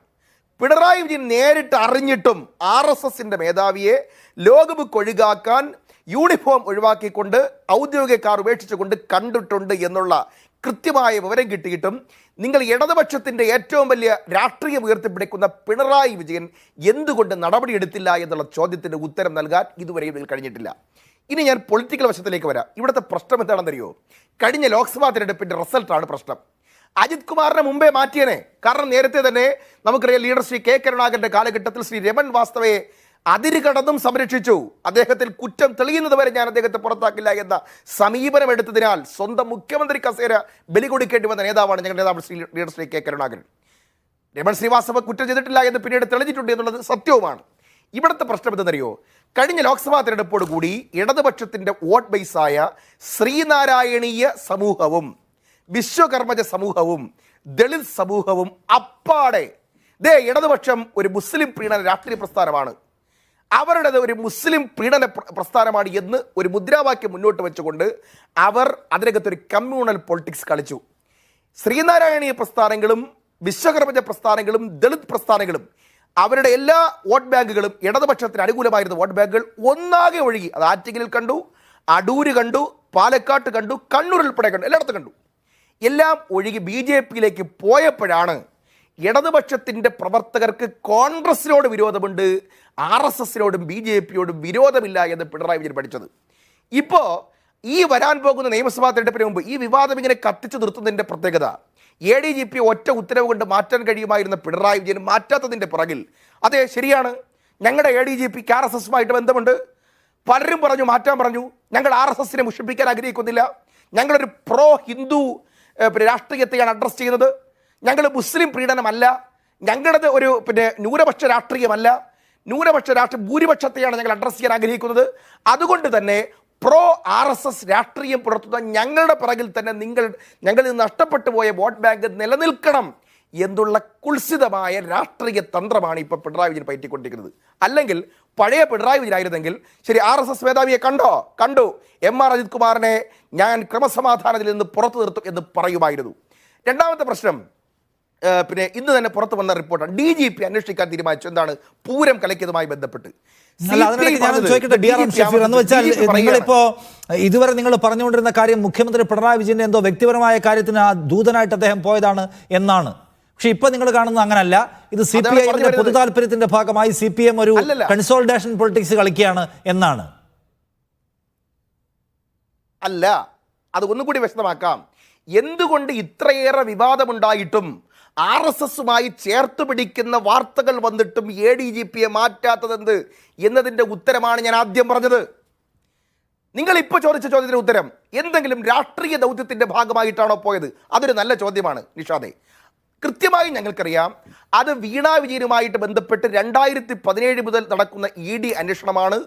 പിണറായി വിജയൻ നേരിട്ട് അറിഞ്ഞിട്ടും RSSൻ്റെ മേധാവിയെ ലോഗ് ബുക്ക് ഒഴിവാക്കാൻ യൂണിഫോം ഒഴിവാക്കിക്കൊണ്ട് ഔദ്യോഗിക കാർ ഉപേക്ഷിച്ചുകൊണ്ട് കണ്ടിട്ടുണ്ട് എന്നുള്ള കൃത്യമായ വിവരം കിട്ടിയിട്ടും നിങ്ങൾ ഇടതുപക്ഷത്തിൻ്റെ ഏറ്റവും വലിയ രാഷ്ട്രീയം ഉയർത്തിപ്പിടിക്കുന്ന പിണറായി വിജയൻ എന്തുകൊണ്ട് നടപടിയെടുത്തില്ല എന്നുള്ള ചോദ്യത്തിൻ്റെ ഉത്തരം നൽകാൻ ഇതുവരെയും നിങ്ങൾ കഴിഞ്ഞിട്ടില്ല. ഇനി ഞാൻ പൊളിറ്റിക്കൽ വശത്തിലേക്ക് വരാം. ഇവിടുത്തെ പ്രശ്നം എന്താണെന്നറിയോ? കഴിഞ്ഞ ലോക്സഭാ തിരഞ്ഞെടുപ്പിൻ്റെ റിസൾട്ടാണ് പ്രശ്നം. അജിത് കുമാറിനെ മുമ്പേ മാറ്റിയനെ. കാരണം നേരത്തെ തന്നെ നമുക്കറിയാം, ലീഡർ ശ്രീ K. കരുണാകരൻ്റെ കാലഘട്ടത്തിൽ ശ്രീ രമൺ വാസ്തവയെ അതിര് കടന്നും സംരക്ഷിച്ചു. അദ്ദേഹത്തിൽ കുറ്റം തെളിയുന്നത് വരെ ഞാൻ അദ്ദേഹത്തെ പുറത്താക്കില്ല എന്ന സമീപനം എടുത്തതിനാൽ സ്വന്തം മുഖ്യമന്ത്രി കസേര ബലി കൊടുക്കേണ്ടി വന്ന നേതാവാണ് ഞങ്ങളുടെ നേതാവ് ലീഡർ ശ്രീ K. കരുണാകരൻ. രമൺ ശ്രീവാസ്തവ കുറ്റം ചെയ്തിട്ടില്ല എന്ന് പിന്നീട് തെളിഞ്ഞിട്ടുണ്ട് എന്നുള്ളത് സത്യവുമാണ്. ഇവിടുത്തെ പ്രശ്നം എന്തെന്നറിയോ? കഴിഞ്ഞ ലോക്സഭാ തിരഞ്ഞെടുപ്പോട് കൂടി ഇടതുപക്ഷത്തിൻ്റെ വോട്ട് ബേസായ ശ്രീനാരായണീയ സമൂഹവും വിശ്വകർമ്മജ സമൂഹവും ദളിത് സമൂഹവും അപ്പാടെ ഇടതുപക്ഷം ഒരു മുസ്ലിം പ്രീണന രാഷ്ട്രീയ പ്രസ്ഥാനമാണ്, അവരുടേത് ഒരു മുസ്ലിം പീഡന പ്രസ്ഥാനമാണ് എന്ന് ഒരു മുദ്രാവാക്യം മുന്നോട്ട് വെച്ചുകൊണ്ട് അവർ അതിനകത്തൊരു കമ്മ്യൂണൽ പൊളിറ്റിക്സ് കളിച്ചു. ശ്രീനാരായണീയ പ്രസ്ഥാനങ്ങളും വിശ്വകർമ്മജ പ്രസ്ഥാനങ്ങളും ദളിത് പ്രസ്ഥാനങ്ങളും അവരുടെ എല്ലാ വോട്ട് ബാങ്കുകളും ഇടതുപക്ഷത്തിന് അനുകൂലമായിരുന്ന വോട്ട് ബാങ്കുകൾ ഒന്നാകെ ഒഴുകി. അത് ആറ്റിങ്ങലിൽ കണ്ടു, അടൂര് കണ്ടു, പാലക്കാട്ട് കണ്ടു, കണ്ണൂർ ഉൾപ്പെടെ കണ്ടു, എല്ലായിടത്തും കണ്ടു. എല്ലാം ഒഴുകി BJPയിലേക്ക് പോയപ്പോഴാണ് ഇടതുപക്ഷത്തിൻ്റെ പ്രവർത്തകർക്ക് കോൺഗ്രസിനോട് വിരോധമുണ്ട്, RSSനോടും BJPയോടും വിരോധമില്ല എന്ന് പിണറായി വിജയൻ പഠിച്ചത്. ഇപ്പോൾ ഈ വരാൻ പോകുന്ന നിയമസഭാ തെരഞ്ഞെടുപ്പിന് മുമ്പ് ഈ വിവാദം ഇങ്ങനെ കത്തിച്ചു നിർത്തുന്നതിൻ്റെ പ്രത്യേകത, ADGP ഒറ്റ ഉത്തരവ് കൊണ്ട് മാറ്റാൻ കഴിയുമായിരുന്ന പിണറായി വിജയൻ മാറ്റാത്തതിൻ്റെ പുറകിൽ, അതെ ശരിയാണ്, ഞങ്ങളുടെ ADGPക്ക് RSSുമായിട്ട് ബന്ധമുണ്ട്. പലരും പറഞ്ഞു, മാറ്റാൻ പറഞ്ഞു. ഞങ്ങൾ RSSനെ മുഷിപ്പിക്കാൻ ആഗ്രഹിക്കുന്നില്ല. ഞങ്ങളൊരു പ്രോ ഹിന്ദു രാഷ്ട്രീയത്തെയാണ് അഡ്രസ്സ് ചെയ്യുന്നത്. ഞങ്ങൾ മുസ്ലിം പ്രീണനമല്ല, ഞങ്ങളത് ഒരു ന്യൂനപക്ഷ രാഷ്ട്രീയമല്ല, ന്യൂനപക്ഷ ഭൂരിപക്ഷത്തെയാണ് ഞങ്ങൾ അഡ്രസ്സ് ചെയ്യാൻ ആഗ്രഹിക്കുന്നത്. അതുകൊണ്ട് തന്നെ പ്രോ RSS രാഷ്ട്രീയം പുലർത്തുന്ന ഞങ്ങളുടെ പിറകിൽ തന്നെ ഞങ്ങളിൽ നഷ്ടപ്പെട്ടു പോയ വോട്ട് ബാങ്ക് നിലനിൽക്കണം എന്നുള്ള കുൽസിതമായ രാഷ്ട്രീയ തന്ത്രമാണ് ഇപ്പോൾ പിണറായി വിജയൻ പയറ്റിക്കൊണ്ടിരിക്കുന്നത്. അല്ലെങ്കിൽ പഴയ പിണറായി വിജയൻ ആയിരുന്നെങ്കിൽ ശരി, RSS മേധാവിയെ കണ്ടു, MR അജിത് കുമാറിനെ ഞാൻ ക്രമസമാധാനത്തിൽ നിന്ന് പുറത്തു നിർത്തും എന്ന് പറയുമായിരുന്നു. രണ്ടാമത്തെ പ്രശ്നം, ഇന്ന് തന്നെ പുറത്തു വന്ന റിപ്പോർട്ടാണ് DGP അന്വേഷിക്കാൻ തീരുമാനിച്ചു. എന്താണ്? പൂരം കലക്കിയതുമായി ബന്ധപ്പെട്ട്. നിങ്ങളിപ്പോ ഇതുവരെ നിങ്ങൾ പറഞ്ഞുകൊണ്ടിരുന്ന കാര്യം മുഖ്യമന്ത്രി പിണറായി വിജയന്റെ എന്തോ വ്യക്തിപരമായ കാര്യത്തിന് ദൂതനായിട്ട് അദ്ദേഹം പോയതാണ് എന്നാണ്. പക്ഷെ ഇപ്പൊ നിങ്ങൾ കാണുന്നത് അങ്ങനല്ല. ഇത് CPIന്റെ പൊതു താല്പര്യത്തിന്റെ ഭാഗമായി CPM ഒരു കൺസോളിഡേഷൻ പൊളിറ്റിക്സ് കളിക്കുകയാണ് എന്നാണ്. അല്ല, അത് ഒന്നുകൂടി വ്യക്തമാക്കാം. എന്തുകൊണ്ട് ഇത്രയേറെ വിവാദമുണ്ടായിട്ടും RSSുമായി ചേർത്ത് പിടിക്കുന്ന വാർത്തകൾ വന്നിട്ടും ADGPയെ മാറ്റാത്തതെന്ത് എന്നതിൻ്റെ ഉത്തരമാണ് ഞാൻ ആദ്യം പറഞ്ഞത്. നിങ്ങൾ ഇപ്പോൾ ചോദിച്ച ചോദ്യത്തിന് ഉത്തരം എന്തെങ്കിലും രാഷ്ട്രീയ ദൗത്യത്തിൻ്റെ ഭാഗമായിട്ടാണോ പോയത്? അതൊരു നല്ല ചോദ്യമാണ് നിഷാദേ. കൃത്യമായി ഞങ്ങൾക്കറിയാം, അത് വീണാ വിജയനുമായിട്ട് ബന്ധപ്പെട്ട് 2017 മുതൽ നടക്കുന്ന ED അന്വേഷണമാണ്.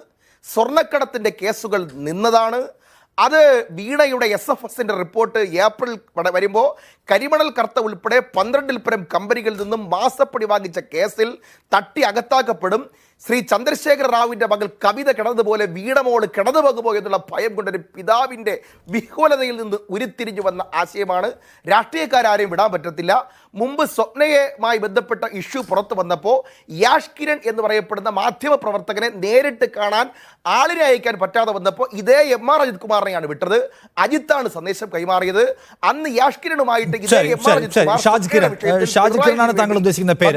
സ്വർണ്ണക്കടത്തിൻ്റെ കേസുകൾ നിന്നതാണ്. അത് വീണയുടെ SFSന്റെ റിപ്പോർട്ട് ഏപ്രിൽ വരുമ്പോൾ കരിമണൽ കർത്ത ഉൾപ്പെടെ 12-ൽ പരം കമ്പനികളിൽ നിന്നും മാസപ്പടി വാങ്ങിച്ച കേസിൽ തട്ടി അകത്താക്കപ്പെടും. ശ്രീ ചന്ദ്രശേഖര റാവുവിൻ്റെ മകൾ കവിത കിടന്നതുപോലെ വീണമോള് കിടന്നു പോകുമോ എന്നുള്ള ഭയം കൊണ്ടൊരു പിതാവിൻ്റെ വിഹ്വലതയിൽ നിന്ന് ഉരുത്തിരിഞ്ഞു വന്ന ആശയമാണ്. രാഷ്ട്രീയക്കാരും വിടാൻ പറ്റത്തില്ല. മുമ്പ് സ്വപ്നയുമായി ബന്ധപ്പെട്ട ഇഷ്യൂ പുറത്തു വന്നപ്പോൾ യാഷ് കിരൺ എന്ന് പറയപ്പെടുന്ന മാധ്യമ പ്രവർത്തകനെ നേരിട്ട് കാണാൻ ആളിനെ അയക്കാൻ പറ്റാതെ വന്നപ്പോൾ ഇതേ MR അജിത് കുമാറിനെയാണ് വിട്ടത്. അജിത്താണ് സന്ദേശം കൈമാറിയത്. അന്ന് യാഷ് കിരണുമായിട്ട് ഷാജ് കിരണാണ് താങ്കൾ ഉദ്ദേശിക്കുന്ന പേര്.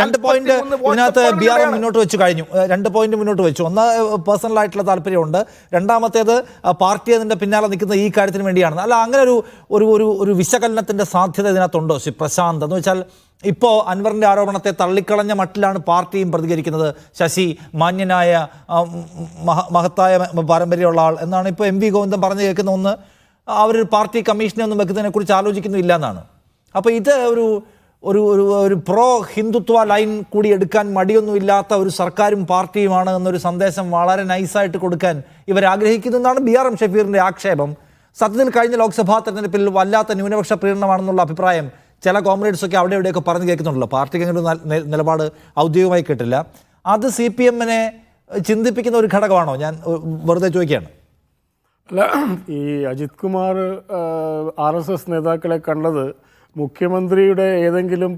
രണ്ട് പോയിന്റ് ഇതിനകത്ത് BRM മുന്നോട്ട് വെച്ച് കഴിഞ്ഞു. 2 പോയിന്റ് മുന്നോട്ട് വെച്ചു. ഒന്ന്, പേഴ്സണൽ ആയിട്ടുള്ള താല്പര്യമുണ്ട്. രണ്ടാമത്തേത്, പാർട്ടി അതിന്റെ പിന്നാലെ നിൽക്കുന്ന ഈ കാര്യത്തിന് വേണ്ടിയാണ്. അല്ല, അങ്ങനെ ഒരു വിശകലനത്തിന്റെ സാധ്യത ഇതിനകത്തുണ്ടോ ശ്രീ പ്രശാന്ത്? എന്ന് വെച്ചാൽ ഇപ്പോൾ അൻവറിന്റെ ആരോപണത്തെ തള്ളിക്കളഞ്ഞ മട്ടിലാണ് പാർട്ടിയും പ്രതികരിക്കുന്നത്. ശശി മാന്യനായ മഹത്തായ പാരമ്പര്യമുള്ള ആൾ എന്നാണ് ഇപ്പോൾ MV ഗോവിന്ദൻ പറഞ്ഞു കേൾക്കുന്ന ഒന്ന്. അവർ പാർട്ടി കമ്മീഷനെ ഒന്നും വെക്കുന്നതിനെ കുറിച്ച് ആലോചിക്കുന്നില്ല എന്നാണ്. അപ്പോൾ ഇത് ഒരു ഒരു ഒരു പ്രോ ഹിന്ദുത്വ ലൈൻ കൂടി എടുക്കാൻ മടിയൊന്നുമില്ലാത്ത ഒരു സർക്കാരും പാർട്ടിയുമാണ് എന്നൊരു സന്ദേശം വളരെ നൈസായിട്ട് കൊടുക്കാൻ ഇവർ ആഗ്രഹിക്കുന്നു എന്നാണ് BRM ഷഫീറിൻ്റെ ആക്ഷേപം. സത്യത്തിൽ കഴിഞ്ഞ ലോക്സഭാ തെരഞ്ഞെടുപ്പിൽ വല്ലാത്ത ന്യൂനപക്ഷ പ്രീണനമാണെന്നുള്ള അഭിപ്രായം ചില കോമ്രേഡ്സൊക്കെ അവിടെ ഇവിടെയൊക്കെ പറഞ്ഞു കേൾക്കുന്നുണ്ടല്ലോ. പാർട്ടിക്ക് അങ്ങനെ ഒരു നിലപാട് ഔദ്യോഗികമായി കിട്ടില്ല. അത് CPM-നെ ചിന്തിപ്പിക്കുന്ന ഒരു ഘടകമാണോ? ഞാൻ വെറുതെ ചോദിക്കുകയാണ്. അല്ല, ഈ അജിത് കുമാർ RSS നേതാക്കളെ കണ്ടത് മുഖ്യമന്ത്രിയുടെ ഏതെങ്കിലും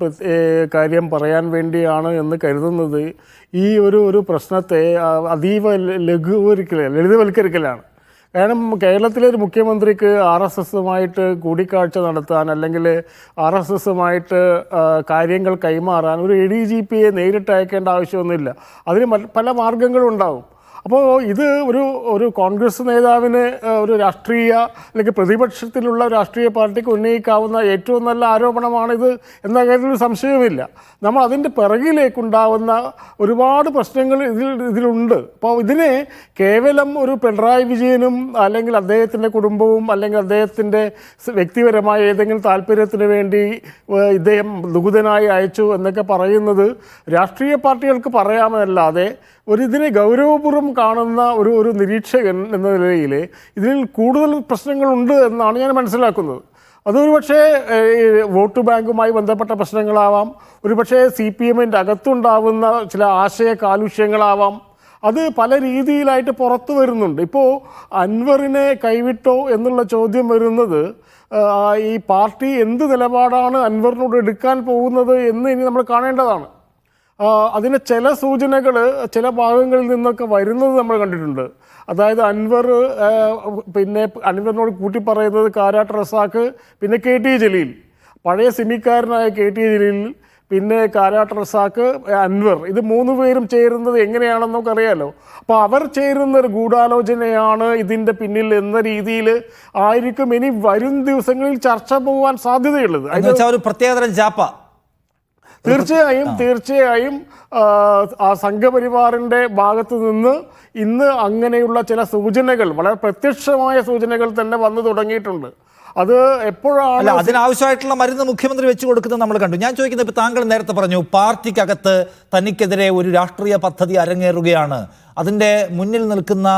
കാര്യം പറയാൻ വേണ്ടിയാണ് എന്ന് കരുതുന്നത് ഈ ഒരു പ്രശ്നത്തെ അതീവ ലളിതവൽക്കരിക്കലാണ്. കാരണം കേരളത്തിലെ ഒരു മുഖ്യമന്ത്രിക്ക് RSSുമായിട്ട് കൂടിക്കാഴ്ച നടത്താൻ അല്ലെങ്കിൽ RSSുമായിട്ട് കാര്യങ്ങൾ കൈമാറാൻ ഒരു ADGPയെ നേരിട്ട് അയക്കേണ്ട ആവശ്യമൊന്നുമില്ല. അതിന് പല മാർഗങ്ങളും ഉണ്ടാവും. അപ്പോൾ ഇത് ഒരു കോൺഗ്രസ് നേതാവിന് ഒരു രാഷ്ട്രീയ അല്ലെങ്കിൽ പ്രതിപക്ഷത്തിലുള്ള രാഷ്ട്രീയ പാർട്ടിക്ക് ഉന്നയിക്കാവുന്ന ഏറ്റവും നല്ല ആരോപണമാണിത് എന്ന കാര്യത്തിൽ സംശയമില്ല. നമ്മൾ അതിൻ്റെ പിറകിലേക്കുണ്ടാവുന്ന ഒരുപാട് പ്രശ്നങ്ങൾ ഇതിലുണ്ട്. അപ്പോൾ ഇതിനെ കേവലം ഒരു പിണറായി വിജയനും അല്ലെങ്കിൽ അദ്ദേഹത്തിൻ്റെ കുടുംബവും അല്ലെങ്കിൽ അദ്ദേഹത്തിൻ്റെ വ്യക്തിപരമായ ഏതെങ്കിലും താല്പര്യത്തിന് വേണ്ടി ഇദ്ദേഹം ദുഃഖിതനായി അയച്ചു എന്നൊക്കെ പറയുന്നത് രാഷ്ട്രീയ പാർട്ടികൾക്ക് പറയാമെന്നല്ലാതെ ഇതിനെ ഗൗരവപൂർവ്വം കാണുന്ന ഒരു നിരീക്ഷകൻ എന്ന നിലയിൽ ഇതിൽ കൂടുതൽ പ്രശ്നങ്ങളുണ്ട് എന്നാണ് ഞാൻ മനസ്സിലാക്കുന്നത്. അതൊരു പക്ഷേ വോട്ട് ബാങ്കുമായി ബന്ധപ്പെട്ട പ്രശ്നങ്ങളാവാം, ഒരുപക്ഷേ CPM-ൻ്റെ അകത്തുണ്ടാവുന്ന ചില ആശയ കാലുഷ്യങ്ങളാവാം. അത് പല രീതിയിലായിട്ട് പുറത്തു വരുന്നുണ്ട്. ഇപ്പോൾ അൻവറിനെ കൈവിട്ടോ എന്നുള്ള ചോദ്യം വരുന്നത് ഈ പാർട്ടി എന്ത് നിലപാടാണ് അൻവറിനോട് എടുക്കാൻ പോകുന്നത് എന്ന് ഇനി നമ്മൾ കാണേണ്ടതാണ്. അതിന് ചില സൂചനകൾ ചില ഭാഗങ്ങളിൽ നിന്നൊക്കെ വരുന്നത് നമ്മൾ കണ്ടിട്ടുണ്ട്. അതായത് അൻവറിനോട് കൂട്ടി പറയുന്നത് കാരാട്ട് റസാഖ്, പിന്നെ KT ജലീൽ, പഴയ സിമിക്കാരനായ KT ജലീൽ, പിന്നെ കാരാട്ട് റസാഖ്, അൻവർ, ഇത് 3 പേരും ചേരുന്നത് എങ്ങനെയാണെന്നൊക്കെ അറിയാലോ. അപ്പോൾ അവർ ചേരുന്ന ഒരു ഗൂഢാലോചനയാണ് ഇതിൻ്റെ പിന്നിൽ എന്ന രീതിയിൽ ആയിരിക്കും ഇനി വരും ദിവസങ്ങളിൽ ചർച്ച പോകാൻ സാധ്യതയുള്ളത്. ഒരു പ്രത്യേകതരം ജാപ്പ തീർച്ചയായും ആ സംഘപരിവാറിൻ്റെ ഭാഗത്ത് നിന്ന് ഇന്ന് അങ്ങനെയുള്ള ചില സൂചനകൾ, വളരെ പ്രത്യക്ഷമായ സൂചനകൾ തന്നെ വന്നു തുടങ്ങിയിട്ടുണ്ട്. അത് എപ്പോഴാണ് അതിനാവശ്യമായിട്ടുള്ള മരുന്ന് മുഖ്യമന്ത്രി വെച്ചു കൊടുക്കുന്നത് നമ്മൾ കണ്ടു. ഞാൻ ചോദിക്കുന്നത്, ഇപ്പോൾ താങ്കൾ നേരത്തെ പറഞ്ഞു പാർട്ടിക്കകത്ത് തനിക്കെതിരെ ഒരു രാഷ്ട്രീയ പദ്ധതി അരങ്ങേറുകയാണ്, അതിൻ്റെ മുന്നിൽ നിൽക്കുന്ന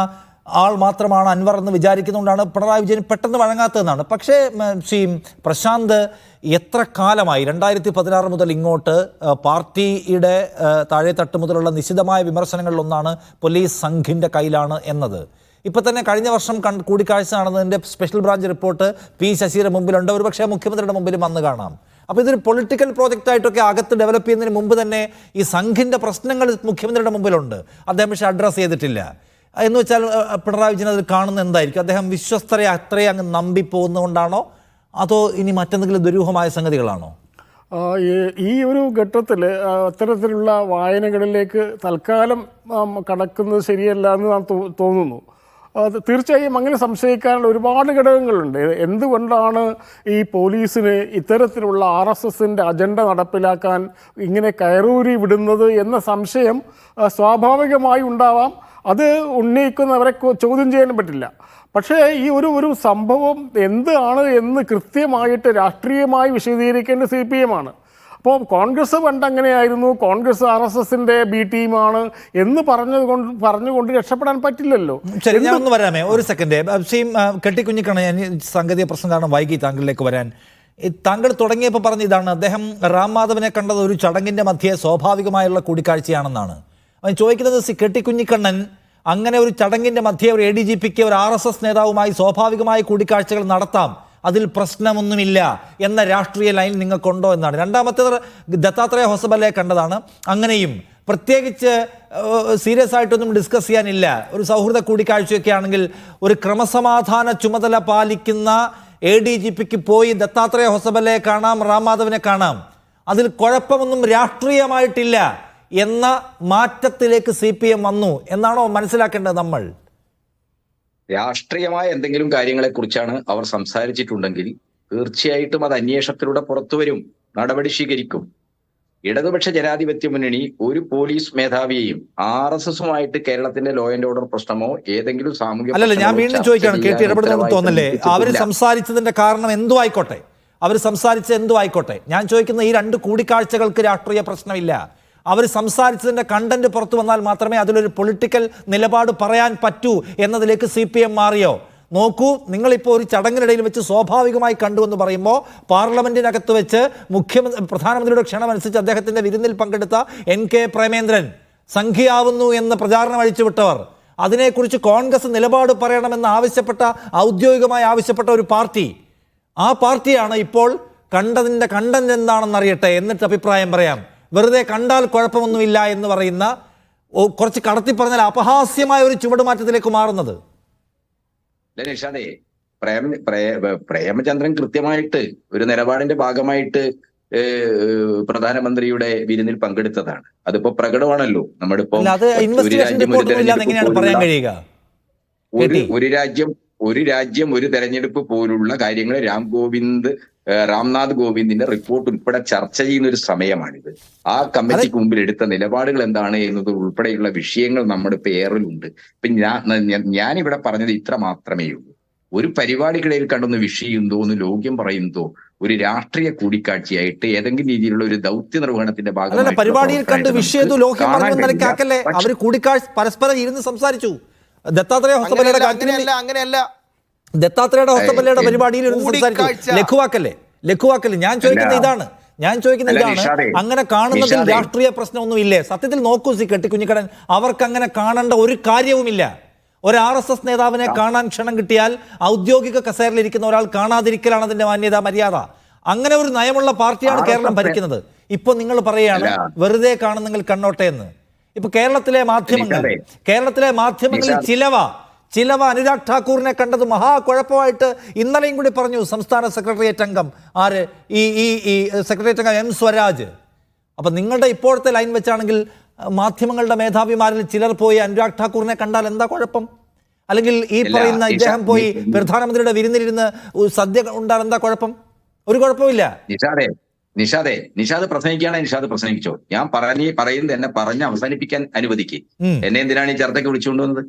ആൾ മാത്രമാണ് അൻവർ എന്ന് വിചാരിക്കുന്നതുകൊണ്ടാണ് പിണറായി വിജയൻ പെട്ടെന്ന് വഴങ്ങാത്തതെന്നാണ്. പക്ഷേ ശ്രീ പ്രശാന്ത്, എത്ര കാലമായി 2016 മുതൽ ഇങ്ങോട്ട് പാർട്ടിയുടെ താഴെത്തട്ട് മുതലുള്ള നിശിതമായ വിമർശനങ്ങളിലൊന്നാണ് പോലീസ് സംഘിൻ്റെ കയ്യിലാണ് എന്നത്. ഇപ്പോൾ തന്നെ കഴിഞ്ഞ വർഷം കൂടിക്കാഴ്ച നടന്നതിൻ്റെ സ്പെഷ്യൽ ബ്രാഞ്ച് റിപ്പോർട്ട് P ശശിയുടെ മുമ്പിലുണ്ട്, ഒരുപക്ഷെ മുഖ്യമന്ത്രിയുടെ മുമ്പിൽ വന്ന് കാണാം. അപ്പോൾ ഇതൊരു പൊളിറ്റിക്കൽ പ്രോജക്റ്റായിട്ടൊക്കെ അകത്ത് ഡെവലപ്പ് ചെയ്യുന്നതിന് മുമ്പ് തന്നെ ഈ സംഘിൻ്റെ പ്രശ്നങ്ങൾ മുഖ്യമന്ത്രിയുടെ മുമ്പിലുണ്ട്, അദ്ദേഹം പക്ഷേ അഡ്രസ്സ് ചെയ്തിട്ടില്ല. എന്ന് വെച്ചാൽ പിണറായി വിജയൻ അതിൽ കാണുന്നത് എന്തായിരിക്കും? അദ്ദേഹം വിശ്വസ്തരെ അത്രയും അങ്ങ് നമ്പിപ്പോകുന്നതുകൊണ്ടാണോ, അതോ ഇനി മറ്റെന്തെങ്കിലും ദുരൂഹമായ സംഗതികളാണോ? ഈ ഒരു ഘട്ടത്തിൽ അത്തരത്തിലുള്ള വായനകളിലേക്ക് തൽക്കാലം കടക്കുന്നത് ശരിയല്ല എന്ന് ഞാൻ തോന്നുന്നു. തീർച്ചയായും അങ്ങനെ സംശയിക്കാനുള്ള ഒരുപാട് ഘടകങ്ങളുണ്ട്. എന്തുകൊണ്ടാണ് ഈ പോലീസിന് ഇത്തരത്തിലുള്ള RSSൻ്റെ അജണ്ട നടപ്പിലാക്കാൻ ഇങ്ങനെ കയറൂരി വിടുന്നത് എന്ന സംശയം സ്വാഭാവികമായി ഉണ്ടാവാം. അത് ഉന്നയിക്കുന്നവരെ ചോദ്യം ചെയ്യാനും പറ്റില്ല. പക്ഷേ ഈ ഒരു സംഭവം എന്താണ് എന്ന് കൃത്യമായിട്ട് രാഷ്ട്രീയമായി വിശദീകരിക്കേണ്ട CPM-ആണ്. അപ്പോൾ കോൺഗ്രസ് പണ്ട് അങ്ങനെയായിരുന്നു, കോൺഗ്രസ് RSSൻ്റെ B ടീമാണ് എന്ന് പറഞ്ഞുകൊണ്ട് രക്ഷപ്പെടാൻ പറ്റില്ലല്ലോ. ശരി, ഞാൻ ഒന്ന് വരാമേ, ഒരു സെക്കൻഡ്. കെട്ടിക്കുഞ്ഞിക്കാണ് ഞാൻ സംഗതിയ പ്രശ്നം കാരണം വൈകി താങ്കളിലേക്ക് വരാൻ. താങ്കൾ തുടങ്ങിയപ്പോൾ പറഞ്ഞ ഇതാണ്, അദ്ദേഹം റാം മാധവനെ കണ്ടത് ഒരു ചടങ്ങിൻ്റെ മധ്യേ സ്വാഭാവികമായുള്ള കൂടിക്കാഴ്ചയാണെന്നാണ്. അവൻ ചോദിക്കുന്നത്, കെട്ടിക്കുഞ്ഞിക്കണ്ണൻ അങ്ങനെ ഒരു ചടങ്ങിൻ്റെ മധ്യേ ഒരു ADGPക്ക് ഒരു RSS നേതാവുമായി സ്വാഭാവികമായി കൂടിക്കാഴ്ചകൾ നടത്താം, അതിൽ പ്രശ്നമൊന്നുമില്ല എന്ന രാഷ്ട്രീയ ലൈൻ നിങ്ങൾക്കുണ്ടോ എന്നാണ്. രണ്ടാമത്തേത് ദത്താത്രേയ ഹൊസബലയെ കണ്ടതാണ്, അങ്ങനെയും പ്രത്യേകിച്ച് സീരിയസ് ആയിട്ടൊന്നും ഡിസ്കസ് ചെയ്യാനില്ല, ഒരു സൗഹൃദ കൂടിക്കാഴ്ചയൊക്കെ ആണെങ്കിൽ ഒരു ക്രമസമാധാന ചുമതല പാലിക്കുന്ന ADGPക്ക് പോയി ദത്താത്രേയ ഹൊസബലയെ കാണാം, റാം മാധവനെ കാണാം, അതിൽ കുഴപ്പമൊന്നും രാഷ്ട്രീയമായിട്ടില്ല എന്ന മാറ്റത്തിലേക്ക് CPM വന്നു എന്നാണോ മനസ്സിലാക്കേണ്ടത് നമ്മൾ? രാഷ്ട്രീയമായ എന്തെങ്കിലും കാര്യങ്ങളെക്കുറിച്ചാണ് അവർ സംസാരിച്ചിട്ടുണ്ടെങ്കിൽ തീർച്ചയായിട്ടും അത് അന്വേഷണത്തിലൂടെ പുറത്തുവരും, നടപടി സ്വീകരിക്കും. ഇടതുപക്ഷ ജനാധിപത്യ മുന്നണി ഒരു പോലീസ് മേധാവിയെയും RSSുമായിട്ട് കേരളത്തിന്റെ ലോ ആൻഡ് ഓർഡർ പ്രശ്നമോ ഏതെങ്കിലും സാമൂഹിക അല്ലല്ല, ഞാൻ വീണ്ടും ചോദിക്കുകയാണ്, KT ഇടപെടുന്നു തോന്നല്ലേ? അവർ സംസാരിച്ചതിന്റെ കാരണം എന്തോ ആയിക്കോട്ടെ, അവർ സംസാരിച്ചത് എന്തും ആയിക്കോട്ടെ. ഞാൻ ചോദിക്കുന്ന ഈ 2 കൂടിക്കാഴ്ചകൾക്ക് രാഷ്ട്രീയ പ്രശ്നമില്ല. അവർ സംസാരിച്ചതിൻ്റെ കണ്ടന്റ് പുറത്തു വന്നാൽ മാത്രമേ അതിലൊരു പൊളിറ്റിക്കൽ നിലപാട് പറയാൻ പറ്റൂ എന്നതിലേക്ക് CPM മാറിയോ? നോക്കൂ, നിങ്ങളിപ്പോൾ ഒരു ചടങ്ങിനിടയിൽ വെച്ച് സ്വാഭാവികമായി കണ്ടുവെന്ന് പറയുമ്പോൾ പാർലമെന്റിനകത്ത് വെച്ച് പ്രധാനമന്ത്രിയുടെ ക്ഷണമനുസരിച്ച് അദ്ദേഹത്തിൻ്റെ വിരുന്നിൽ പങ്കെടുത്ത NK പ്രേമേന്ദ്രൻ സംഖ്യയാവുന്നു എന്ന് പ്രചാരണം അഴിച്ചുവിട്ടവർ, അതിനെക്കുറിച്ച് കോൺഗ്രസ് നിലപാട് പറയണമെന്ന് ഔദ്യോഗികമായി ആവശ്യപ്പെട്ട ഒരു പാർട്ടി, ആ പാർട്ടിയാണ് ഇപ്പോൾ കണ്ടതിൻ്റെ കണ്ടന്റ് എന്താണെന്ന് അറിയട്ടെ എന്നിട്ട് അഭിപ്രായം പറയാം, വെറുതെ കണ്ടാൽ കുഴപ്പമൊന്നുമില്ല എന്ന് പറയുന്ന കുറച്ച് കടത്തി പറഞ്ഞാൽ അപഹാസ്യമായ ഒരു ചുവടുമാറ്റത്തിലേക്ക് മാറുന്നത്. നിഷാദേ, പ്രേമചന്ദ്രൻ കൃത്യമായിട്ട് ഒരു നിലപാടിന്റെ ഭാഗമായിട്ട് പ്രധാനമന്ത്രി വിരുന്നിൽ പങ്കെടുത്തതാണ്. അതിപ്പോ പ്രകടമാണല്ലോ. നമ്മുടെ ഇപ്പൊ ഒരു രാജ്യം ഒരു തെരഞ്ഞെടുപ്പ് പോലുള്ള കാര്യങ്ങൾ രാംനാഥ് കോവിന്ദിന്റെ റിപ്പോർട്ട് ഉൾപ്പെടെ ചർച്ച ചെയ്യുന്ന ഒരു സമയമാണിത്. ആ കമ്മിറ്റിക്ക് മുമ്പിൽ എടുത്ത നിലപാടുകൾ എന്താണ് എന്നത് ഉൾപ്പെടെയുള്ള വിഷയങ്ങൾ നമ്മുടെ ഇപ്പൊ ഏറിലുണ്ട്. ഇപ്പൊ ഞാനിവിടെ പറഞ്ഞത് ഇത്ര മാത്രമേ ഉള്ളൂ. ഒരു പരിപാടിക്കിടയിൽ കണ്ടൊന്ന് വിഷയുന്നതോ ഒന്ന് ലോക്യം പറയുന്നതോ ഒരു രാഷ്ട്രീയ കൂടിക്കാഴ്ചയായിട്ട് ഏതെങ്കിലും രീതിയിലുള്ള ഒരു ദൗത്യ നിർവഹണത്തിന്റെ ഭാഗമായി പരിപാടിയിൽ കണ്ട് വിഷയതോ ലോക്യം പറഞ്ഞല്ലേ അവർ കൂടിക്കാഴ്ച പരസ്പരം ഇരുന്ന് സംസാരിച്ചു. ദത്താത്രേയ ഹോസ്പിറ്റലിന്റെ പരിപാടിയിൽ ലഘുവാക്കല്ലേ. ഞാൻ ചോദിക്കുന്ന ഇതാണ് അങ്ങനെ കാണുന്നതിൽ രാഷ്ട്രീയ പ്രശ്നമൊന്നുമില്ലേ? സത്യത്തിൽ നോക്കൂ കെട്ടിക്കുഞ്ഞിക്കടൻ, അവർക്ക് അങ്ങനെ കാണേണ്ട ഒരു കാര്യവുമില്ല. ഒരു RSS നേതാവിനെ കാണാൻ ക്ഷണം കിട്ടിയാൽ ഔദ്യോഗിക കസേരയിലിരിക്കുന്ന ഒരാൾ കാണാതിരിക്കലാണ് അതിന്റെ മര്യാദ. അങ്ങനെ ഒരു നയമുള്ള പാർട്ടിയാണ് കേരളം ഭരിക്കുന്നത്. ഇപ്പൊ നിങ്ങൾ പറയുകയാണ് വെറുതെ കാണുന്നെങ്കിൽ കണ്ണോട്ടെ എന്ന്. ഇപ്പൊ കേരളത്തിലെ മാധ്യമങ്ങളിൽ ചിലവ അനുരാഗ് ഠാക്കൂറിനെ കണ്ടത് മഹാകുഴപ്പമായിട്ട് ഇന്നലെയും കൂടി പറഞ്ഞു സംസ്ഥാന സെക്രട്ടേറിയറ്റ് അംഗം ഈ സെക്രട്ടേറിയറ്റ് അംഗം M സ്വരാജ്. അപ്പൊ നിങ്ങളുടെ ഇപ്പോഴത്തെ ലൈൻ വെച്ചാണെങ്കിൽ മാധ്യമങ്ങളുടെ മേധാവിമാരിൽ ചിലർ പോയി അനുരാഗ് ഠാക്കൂറിനെ കണ്ടാൽ എന്താ കുഴപ്പം? അല്ലെങ്കിൽ ഈ പറയുന്ന ഇദ്ദേഹം പോയി പ്രധാനമന്ത്രിയുടെ വിരുന്നിലിരുന്ന് സദ്യ ഉണ്ടാൽ എന്താ കുഴപ്പം? ഒരു കുഴപ്പമില്ല. നിഷാദ് പ്രസംഗിക്കുകയാണെങ്കിൽ നിഷാദ് പ്രസംഗിച്ചോ. ഞാൻ പറയുന്നത് എന്നെ പറഞ്ഞ് അവസാനിപ്പിക്കാൻ അനുവദിക്ക്. എന്നെ എന്തിനാണ് ഈ ചർച്ചയ്ക്ക് വിളിച്ചുകൊണ്ടുവന്നത്?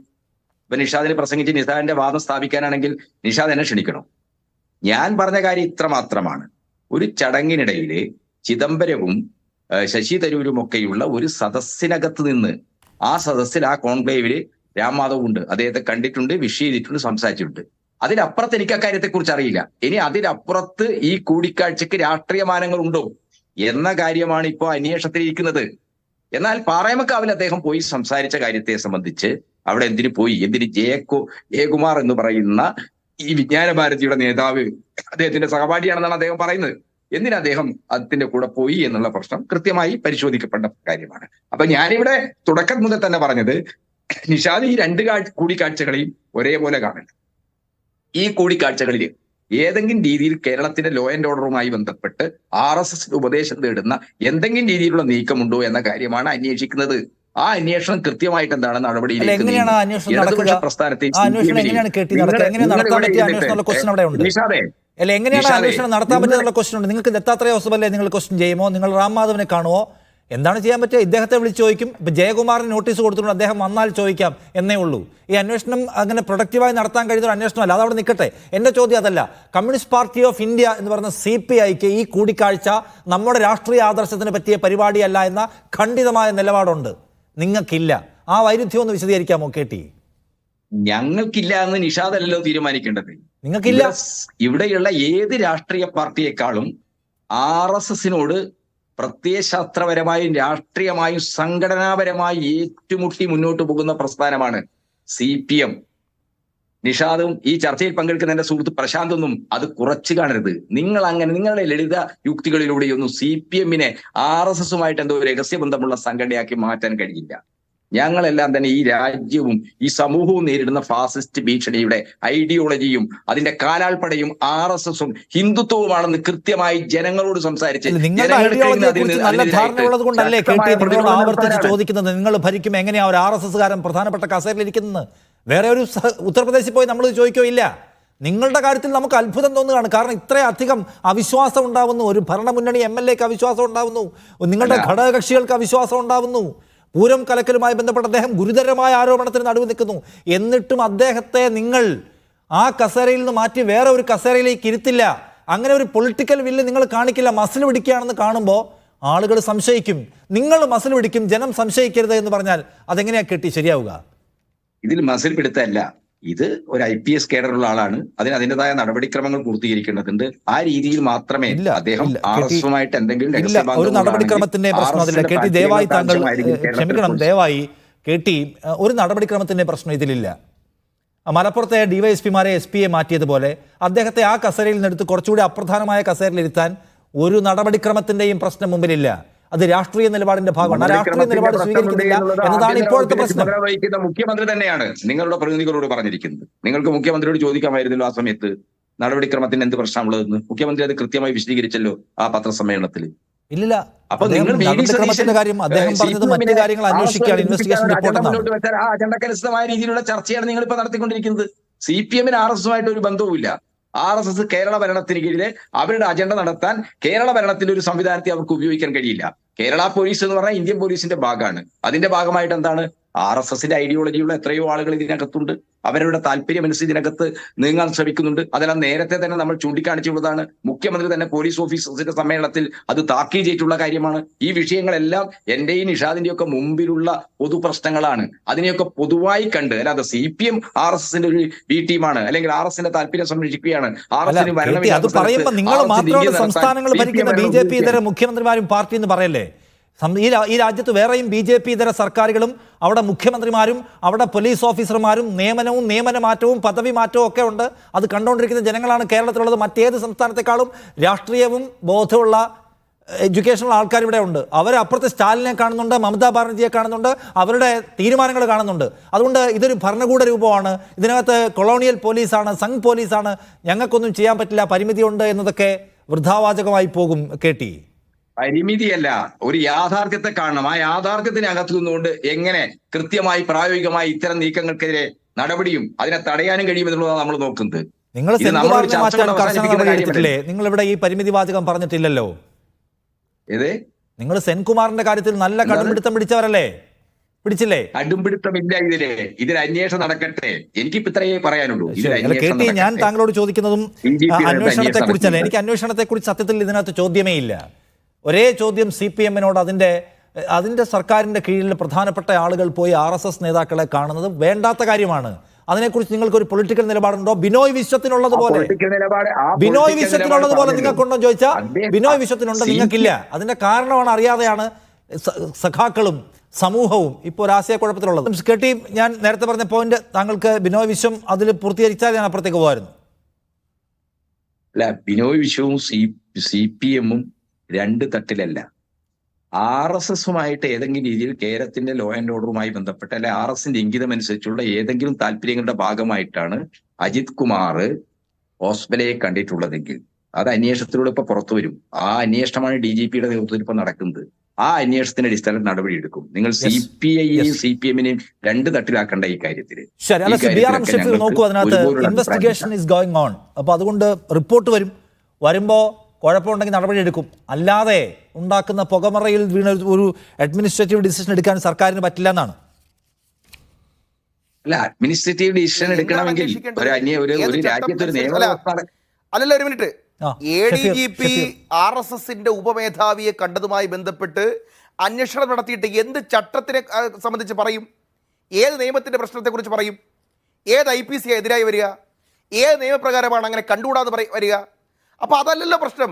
ഇപ്പൊ നിഷാദിന് പ്രസംഗിച്ച് നിഷാദിന്റെ വാദം സ്ഥാപിക്കാനാണെങ്കിൽ നിഷാദ് എന്നെ ക്ഷണിക്കണം. ഞാൻ പറഞ്ഞ കാര്യം ഇത്ര മാത്രമാണ്. ഒരു ചടങ്ങിനിടയില് ചിദംബരവും ശശി തരൂരും ഒക്കെയുള്ള ഒരു സദസ്സിനകത്ത് നിന്ന് ആ സദസ്സിൽ ആ കോൺക്ലേവില് രാംമാധവ് ഉണ്ട്. അദ്ദേഹത്തെ കണ്ടിട്ടുണ്ട്, വിഷ് ചെയ്തിട്ടുണ്ട്, സംസാരിച്ചിട്ടുണ്ട്. അതിനപ്പുറത്ത് എനിക്ക് അക്കാര്യത്തെക്കുറിച്ച് അറിയില്ല. ഇനി അതിനപ്പുറത്ത് ഈ കൂടിക്കാഴ്ചക്ക് രാഷ്ട്രീയ മാനങ്ങൾ ഉണ്ടോ എന്ന കാര്യമാണ് ഇപ്പോൾ അന്വേഷണത്തിലിരിക്കുന്നത്. എന്നാൽ പാറയമക്കാവിൽ അദ്ദേഹം പോയി സംസാരിച്ച കാര്യത്തെ സംബന്ധിച്ച് അവിടെ എന്തിന് ജയകുമാർ എന്ന് പറയുന്ന ഈ വിജ്ഞാന ഭാരതിയുടെ നേതാവ് അദ്ദേഹത്തിന്റെ സഹപാഠിയാണെന്നാണ് അദ്ദേഹം പറയുന്നത്. എന്തിന് അദ്ദേഹം അതിന്റെ കൂടെ പോയി എന്നുള്ള പ്രശ്നം കൃത്യമായി പരിശോധിക്കപ്പെട്ട കാര്യമാണ്. അപ്പൊ ഞാനിവിടെ തുടക്കം മുതൽ തന്നെ പറഞ്ഞത് നിഷാദ് ഈ 2 കൂടിക്കാഴ്ചകളെയും ഒരേപോലെ കാണണം. ഈ കൂടിക്കാഴ്ചകളിൽ ഏതെങ്കിലും രീതിയിൽ കേരളത്തിന്റെ ലോ ആൻഡ് ഓർഡറുമായി ബന്ധപ്പെട്ട് RSS ഉപദേശം തേടുന്ന എന്തെങ്കിലും രീതിയിലുള്ള നീക്കമുണ്ടോ എന്ന കാര്യമാണ് അന്വേഷിക്കുന്നത്. ആ അന്വേഷണം കൃത്യമായിട്ട് എന്താണ് നടപടിയിലേക്ക് എങ്ങനെയാണ് അന്വേഷണം നടത്താൻ പറ്റുന്ന ക്വസ്റ്റ്യൻ ഉണ്ട്. നിങ്ങൾക്ക് ദത്താത്രേയ ഹോസ്പിറ്റലിലെ നിങ്ങൾ ക്വസ്റ്റ്യൻ ചെയ്യുമോ? നിങ്ങൾ റാംമാധവനെ കാണുമോ? എന്താണ് ചെയ്യാൻ പറ്റുക? ഇദ്ദേഹത്തെ വിളിച്ച് ചോദിക്കും. ഇപ്പം ജയകുമാറിന് നോട്ടീസ് കൊടുത്തിട്ടുണ്ട്, അദ്ദേഹം വന്നാൽ ചോദിക്കാം എന്നേ ഉള്ളൂ. ഈ അന്വേഷണം അങ്ങനെ പ്രൊഡക്റ്റീവായി നടത്താൻ കഴിയുന്ന ഒരു അന്വേഷണമല്ല. അതവിടെ നിൽക്കട്ടെ. എൻ്റെ ചോദ്യം അതല്ല. കമ്മ്യൂണിസ്റ്റ് പാർട്ടി ഓഫ് ഇന്ത്യ എന്ന് പറയുന്ന CPIക്ക് ഈ കൂടിക്കാഴ്ച നമ്മുടെ രാഷ്ട്രീയ ആദർശത്തിന് പറ്റിയ പരിപാടിയല്ല എന്ന ഖണ്ഡിതമായ നിലപാടുണ്ട്. നിങ്ങൾക്കില്ല. ആ വൈരുദ്ധ്യം ഒന്ന് വിശദീകരിക്കാമോ KT? ഞങ്ങൾക്കില്ല എന്ന് നിഷാദല്ലോ തീരുമാനിക്കേണ്ടത്. നിങ്ങൾക്കില്ല. ഇവിടെയുള്ള ഏത് രാഷ്ട്രീയ പാർട്ടിയെക്കാളും RSSനോട് പ്രത്യയശാസ്ത്രപരമായും രാഷ്ട്രീയമായും സംഘടനാപരമായും ഏറ്റുമുട്ടി മുന്നോട്ട് പോകുന്ന പ്രസ്ഥാനമാണ് CPM. നിഷാദും ഈ ചർച്ചയിൽ പങ്കെടുക്കുന്ന എന്റെ സുഹൃത്ത് പ്രശാന്തൊന്നും അത് കുറച്ച് കാണരുത്. നിങ്ങളുടെ ലളിത യുക്തികളിലൂടെയൊന്നും CPMനെ RSSുമായിട്ട് എന്തോ രഹസ്യബന്ധമുള്ള സംഘടനയാക്കി മാറ്റാൻ കഴിയില്ല. ഞങ്ങളെല്ലാം തന്നെ ഈ രാജ്യവും ഈ സമൂഹവും നേരിടുന്ന ഫാസിസ്റ്റ് ഭീഷണിയുടെ ഐഡിയോളജിയും അതിന്റെ കാലാൾപ്പടയും RSSും ഹിന്ദുത്വവുമാണെന്ന് കൃത്യമായി ജനങ്ങളോട് സംസാരിച്ച് നല്ല ധാരണയുള്ളത് കൊണ്ടല്ലേ നിങ്ങളോട് ആവർത്തിച്ച് ചോദിക്കുന്നത് നിങ്ങൾ ഭരിക്കും എങ്ങനെയാ ഒരു RSSകാരൻ പ്രധാനപ്പെട്ട കസേരയിലിരിക്കുന്നത്? വേറെ ഒരു ഉത്തർപ്രദേശിൽ പോയി നമ്മൾ ചോദിക്കോ? ഇല്ല. നിങ്ങളുടെ കാര്യത്തിൽ നമുക്ക് അത്ഭുതം തോന്നുകയാണ്. കാരണം ഇത്രയധികം അവിശ്വാസം ഉണ്ടാവുന്നു. ഒരു ഭരണമുന്നണി MLAക്ക് അവിശ്വാസം ഉണ്ടാവുന്നു, നിങ്ങളുടെ ഘടകകക്ഷികൾക്ക് അവിശ്വാസം ഉണ്ടാവുന്നു. പൂരം കലക്കലുമായി ബന്ധപ്പെട്ട് അദ്ദേഹം ഗുരുതരമായ ആരോപണത്തിന് നടുവ് നിൽക്കുന്നു. എന്നിട്ടും അദ്ദേഹത്തെ നിങ്ങൾ ആ കസേരയിൽ നിന്ന് മാറ്റി വേറെ ഒരു കസേരയിലേക്ക് ഇരുത്തില്ല. അങ്ങനെ ഒരു പൊളിറ്റിക്കൽ വില്ല് നിങ്ങൾ കാണിക്കില്ല. മസിൽ പിടിക്കുകയാണെന്ന് കാണുമ്പോൾ ആളുകൾ സംശയിക്കും. നിങ്ങൾ മസിൽ പിടിക്കും, ജനം സംശയിക്കരുത് എന്ന് പറഞ്ഞാൽ അതെങ്ങനെയാ കെട്ടി ശരിയാവുക? ഇതിൽ മസിൽ പിടുത്തല്ല, ഇത് ഒരു IPS കേഡറുള്ള ആളാണ്. അതിൻ്റെതായ നടപടിക്രമങ്ങൾ പൂർത്തീകരിക്കേണ്ടതുണ്ട്. ആ രീതിയിൽ മാത്രമേ അദ്ദേഹം RSSുമായിട്ട് എന്തെങ്കിലും ഒരു നടപടിക്രമത്തിന്റെ പ്രശ്നം അതില്ല. KT ദയവായി താങ്കൾ ക്ഷമിക്കണം, ദയവായി KT ഒരു നടപടിക്രമത്തിന്റെ പ്രശ്നം ഇതിലില്ല. മലപ്പുറത്തെ DYSPമാരെ SP മാറ്റിയതുപോലെ അദ്ദേഹത്തെ ആ കസേരയിൽ നിന്നെടുത്ത് കുറച്ചുകൂടി അപ്രധാനമായ കസേരയിൽ ഇരുത്താൻ ഒരു നടപടിക്രമത്തിന്റെയും പ്രശ്നം മുമ്പിലില്ല. അത് രാഷ്ട്രീയ നിലപാടിന്റെ ഭാഗമാണ്. ആ രാഷ്ട്രീയ നിലപാട് സ്വീകരിക്കുന്നില്ല എന്നതാണ് ഇപ്പോഴത്തെ പ്രശ്നം. വഹിക്കുന്ന മുഖ്യമന്ത്രി തന്നെയാണ് നിങ്ങളുടെ പ്രതിനിധികളോട് പറഞ്ഞിരിക്കുന്നത്. നിങ്ങൾക്ക് മുഖ്യമന്ത്രിയോട് ചോദിക്കാമായിരുന്നല്ലോ ആ സമയത്ത് നടപടിക്രമത്തിന് എന്ത് പ്രശ്നമുള്ളതെന്ന്. മുഖ്യമന്ത്രി അത് കൃത്യമായി വിശദീകരിച്ചല്ലോ ആ പത്രസമ്മേളനത്തിൽ. ഇല്ല, അപ്പൊ നിങ്ങൾ നടപടിക്രമത്തിന്റെ കാര്യം അദ്ദേഹം പറഞ്ഞത് മറ്റു കാര്യങ്ങൾ അന്വേഷിക്കുകയാണ്, ഇൻവെസ്റ്റിഗേഷൻ റിപ്പോർട്ട് മുന്നോട്ട് വെച്ചാൽ ആ അജണ്ടക്കനുസൃതമായ രീതിയിലുള്ള ചർച്ചയാണ് നിങ്ങൾ ഇപ്പൊ നടത്തിക്കൊണ്ടിരിക്കുന്നത്. CPM-ന് RSSുമായിട്ട് ഒരു ബന്ധവുമില്ല. RSS കേരള ഭരണത്തിന് കീഴിലെ അവരുടെ അജണ്ട നടത്താൻ കേരള ഭരണത്തിന്റെ ഒരു സംവിധാനത്തെ അവർക്ക് ഉപയോഗിക്കാൻ കഴിയില്ല. കേരള പോലീസ് എന്ന് പറഞ്ഞാൽ ഇന്ത്യൻ പോലീസിന്റെ ഭാഗമാണ്. അതിന്റെ ഭാഗമായിട്ട് എന്താണ് RSSന്റെ ഐഡിയോളജിയുള്ള എത്രയോ ആളുകൾ ഇതിനകത്തുണ്ട്. അവരുടെ താല്പര്യമനുസരിച്ച് ഇതിനകത്ത് നീങ്ങാൻ ശ്രമിക്കുന്നുണ്ട്. അതെല്ലാം നേരത്തെ തന്നെ നമ്മൾ ചൂണ്ടിക്കാണിച്ചുള്ളതാണ്. മുഖ്യമന്ത്രി തന്നെ പോലീസ് ഓഫീസേഴ്സിന്റെ സമ്മേളനത്തിൽ അത് താക്കീത് ചെയ്തിട്ടുള്ള കാര്യമാണ്. ഈ വിഷയങ്ങളെല്ലാം എന്റെയും നിഷാദിന്റെയും ഒക്കെ മുമ്പിലുള്ള പൊതുപ്രശ്നങ്ങളാണ്. അതിനെയൊക്കെ പൊതുവായി കണ്ട്, അല്ലാതെ CPM RSSന്റെ ഒരു B ടീമാണ് അല്ലെങ്കിൽ RSSന്റെ താല്പര്യം സംരക്ഷിക്കുകയാണ്, RSSന് അത് പറയുമ്പോൾ നിങ്ങൾ മാത്രമാണ് സംസ്ഥാനങ്ങൾ ഭരിക്കുന്ന BJP ഇതര മുഖ്യമന്ത്രിമാരും പാർട്ടി എന്ന് പറയല്ലേ? ഈ രാജ്യത്ത് വേറെയും BJP ഇതര സർക്കാരുകളും അവിടെ മുഖ്യമന്ത്രിമാരും അവിടെ പോലീസ് ഓഫീസർമാരും നിയമനവും നിയമനമാറ്റവും പദവി മാറ്റവും ഒക്കെ ഉണ്ട്. അത് കണ്ടുകൊണ്ടിരിക്കുന്ന ജനങ്ങളാണ് കേരളത്തിലുള്ളത്. മറ്റേത് സംസ്ഥാനത്തെക്കാളും രാഷ്ട്രീയവും ബോധമുള്ള എഡ്യൂക്കേഷനുള്ള ആൾക്കാർ ഇവിടെ ഉണ്ട്. അവരപ്പുറത്ത് സ്റ്റാലിനെ കാണുന്നുണ്ട്, മമതാ ബാനർജിയെ കാണുന്നുണ്ട്, അവരുടെ തീരുമാനങ്ങൾ കാണുന്നുണ്ട്. അതുകൊണ്ട് ഇതൊരു ഭരണകൂട രൂപമാണ്, ഇതിനകത്ത് കൊളോണിയൽ പോലീസാണ്, സംഘ് പോലീസാണ്, ഞങ്ങൾക്കൊന്നും ചെയ്യാൻ പറ്റില്ല, പരിമിതിയുണ്ട് എന്നതൊക്കെ വൃഥാവാചകമായി പോകും. KT പരിമിതിയല്ല, ഒരു യാഥാർത്ഥ്യത്തെ കാണണം. ആ യാഥാർത്ഥ്യത്തിനകത്ത് നിന്നുകൊണ്ട് എങ്ങനെ കൃത്യമായി പ്രായോഗികമായി ഇത്തരം നീക്കങ്ങൾക്കെതിരെ നടപടിയും അതിനെ തടയാനും കഴിയുമെന്നുള്ളതാണ് നമ്മൾ നോക്കുന്നത്. നിങ്ങൾ നിങ്ങൾ ഇവിടെ ഈ പരിമിതി വാചകം പറഞ്ഞിട്ടില്ലല്ലോ. ഏത്? നിങ്ങൾ സെൻകുമാറിന്റെ കാര്യത്തിൽ നല്ല കടുംപിടുത്തം പിടിച്ചവരല്ലേ? പിടിച്ചില്ലേ? കടുംപിടുത്തമില്ല. ഇതിൽ അന്വേഷണം നടക്കട്ടെ. എനിക്കിപ്പോ ഇത്രയേ പറയാനുള്ളൂ. KT ഞാൻ താങ്കളോട് ചോദിക്കുന്നതും അന്വേഷണത്തെ കുറിച്ചല്ല. എനിക്ക് അന്വേഷണത്തെ കുറിച്ച് സത്യത്തിൽ ഇതിനകത്ത് ചോദ്യമേ ഇല്ല. ഒരേ ചോദ്യം CPM-നോട് അതിൻ്റെ സർക്കാരിൻ്റെ കീഴിൽ പ്രധാനപ്പെട്ട ആളുകൾ പോയി RSS നേതാക്കളെ കാണുന്നത് വേണ്ടാത്ത കാര്യമാണ്. അതിനെക്കുറിച്ച് നിങ്ങൾക്കൊരു പൊളിറ്റിക്കൽ നിലപാടുണ്ടോ? ബിനോയ് വിശ്വത്തിനുള്ളതുപോലെ നിങ്ങൾക്കുണ്ടോ ചോദിച്ചാൽ ബിനോയ് വിശ്വത്തിനുണ്ട്, നിങ്ങൾക്കില്ല. അതിന്റെ കാരണമാണ് അറിയാതെയാണ് സഖാക്കളും സമൂഹവും ഇപ്പോൾ ഒരു ആശയക്കുഴപ്പത്തിലുള്ളത്. KT ഞാൻ നേരത്തെ പറഞ്ഞ പോയിന്റ് താങ്കൾക്ക് ബിനോയ് വിശ്വം അതിൽ പൂർത്തീകരിച്ചാൽ ഞാൻ അപ്പുറത്തേക്ക് പോകായിരുന്നു. അല്ല, ബിനോയ് വിശ്വവും CPM-ഉം രണ്ട് തട്ടിലല്ല. RSSുമായിട്ട് ഏതെങ്കിലും രീതിയിൽ കേരളത്തിന്റെ ലോ ആൻഡ് ഓർഡറുമായി ബന്ധപ്പെട്ട അല്ലെ RSന്റെ ഇംഗിതം അനുസരിച്ചുള്ള ഏതെങ്കിലും താല്പര്യങ്ങളുടെ ഭാഗമായിട്ടാണ് അജിത് കുമാർ ഹോസ്പിറ്റലെ കണ്ടിട്ടുള്ളതെങ്കിൽ അത് അന്വേഷണത്തിലൂടെ ഇപ്പൊ പുറത്തു വരും. ആ അന്വേഷണമാണ് DGPയുടെ നേതൃത്വത്തിൽ ഇപ്പൊ നടക്കുന്നത്. ആ അന്വേഷണത്തിന്റെ അടിസ്ഥാനത്തിൽ നടപടിയെടുക്കും. നിങ്ങൾ CPI-യെയും CPM-നെയും രണ്ട് തട്ടിലാക്കേണ്ട ഈ കാര്യത്തിൽ. നോക്കൂ, അതിനകത്ത് ഇൻവെസ്റ്റിഗേഷൻ ഈസ് ഗോയിങ് ഓൺ. അപ്പൊ അതുകൊണ്ട് റിപ്പോർട്ട് വരുമ്പോ കുഴപ്പമുണ്ടെങ്കിൽ നടപടിയെടുക്കും. അല്ലാതെ ഉണ്ടാക്കുന്ന പുകമറയിൽ വീണ ഒരു അഡ്മിനിസ്ട്രേറ്റീവ് ഡിസിഷൻ എടുക്കാൻ സർക്കാരിന് പറ്റില്ല എന്നാണ്. അല്ല, അഡ്മിനിസ്ട്രേറ്റീവ് ഡിസിഷൻ എടുക്കണമെങ്കിൽ ഒരു രാജ്യത്തൊരു നിയമവ്യവസ്ഥ. അല്ലല്ല, ഒരു മിനിറ്റ്. ADGP RSSന്റെ ഉപമേധാവിയെ കണ്ടതുമായി ബന്ധപ്പെട്ട് അന്വേഷണം നടത്തിയിട്ട് എന്ത് ചട്ടത്തിനെ സംബന്ധിച്ച് പറയും? ഏത് നിയമത്തിന്റെ പ്രശ്നത്തെക്കുറിച്ച് പറയും? ഏത് IPC എതിരായി വരിക? ഏത് നിയമപ്രകാരമാണ് അങ്ങനെ കണ്ടുകൂടാതെ വരിക? അപ്പൊ അതല്ലല്ലോ പ്രശ്നം.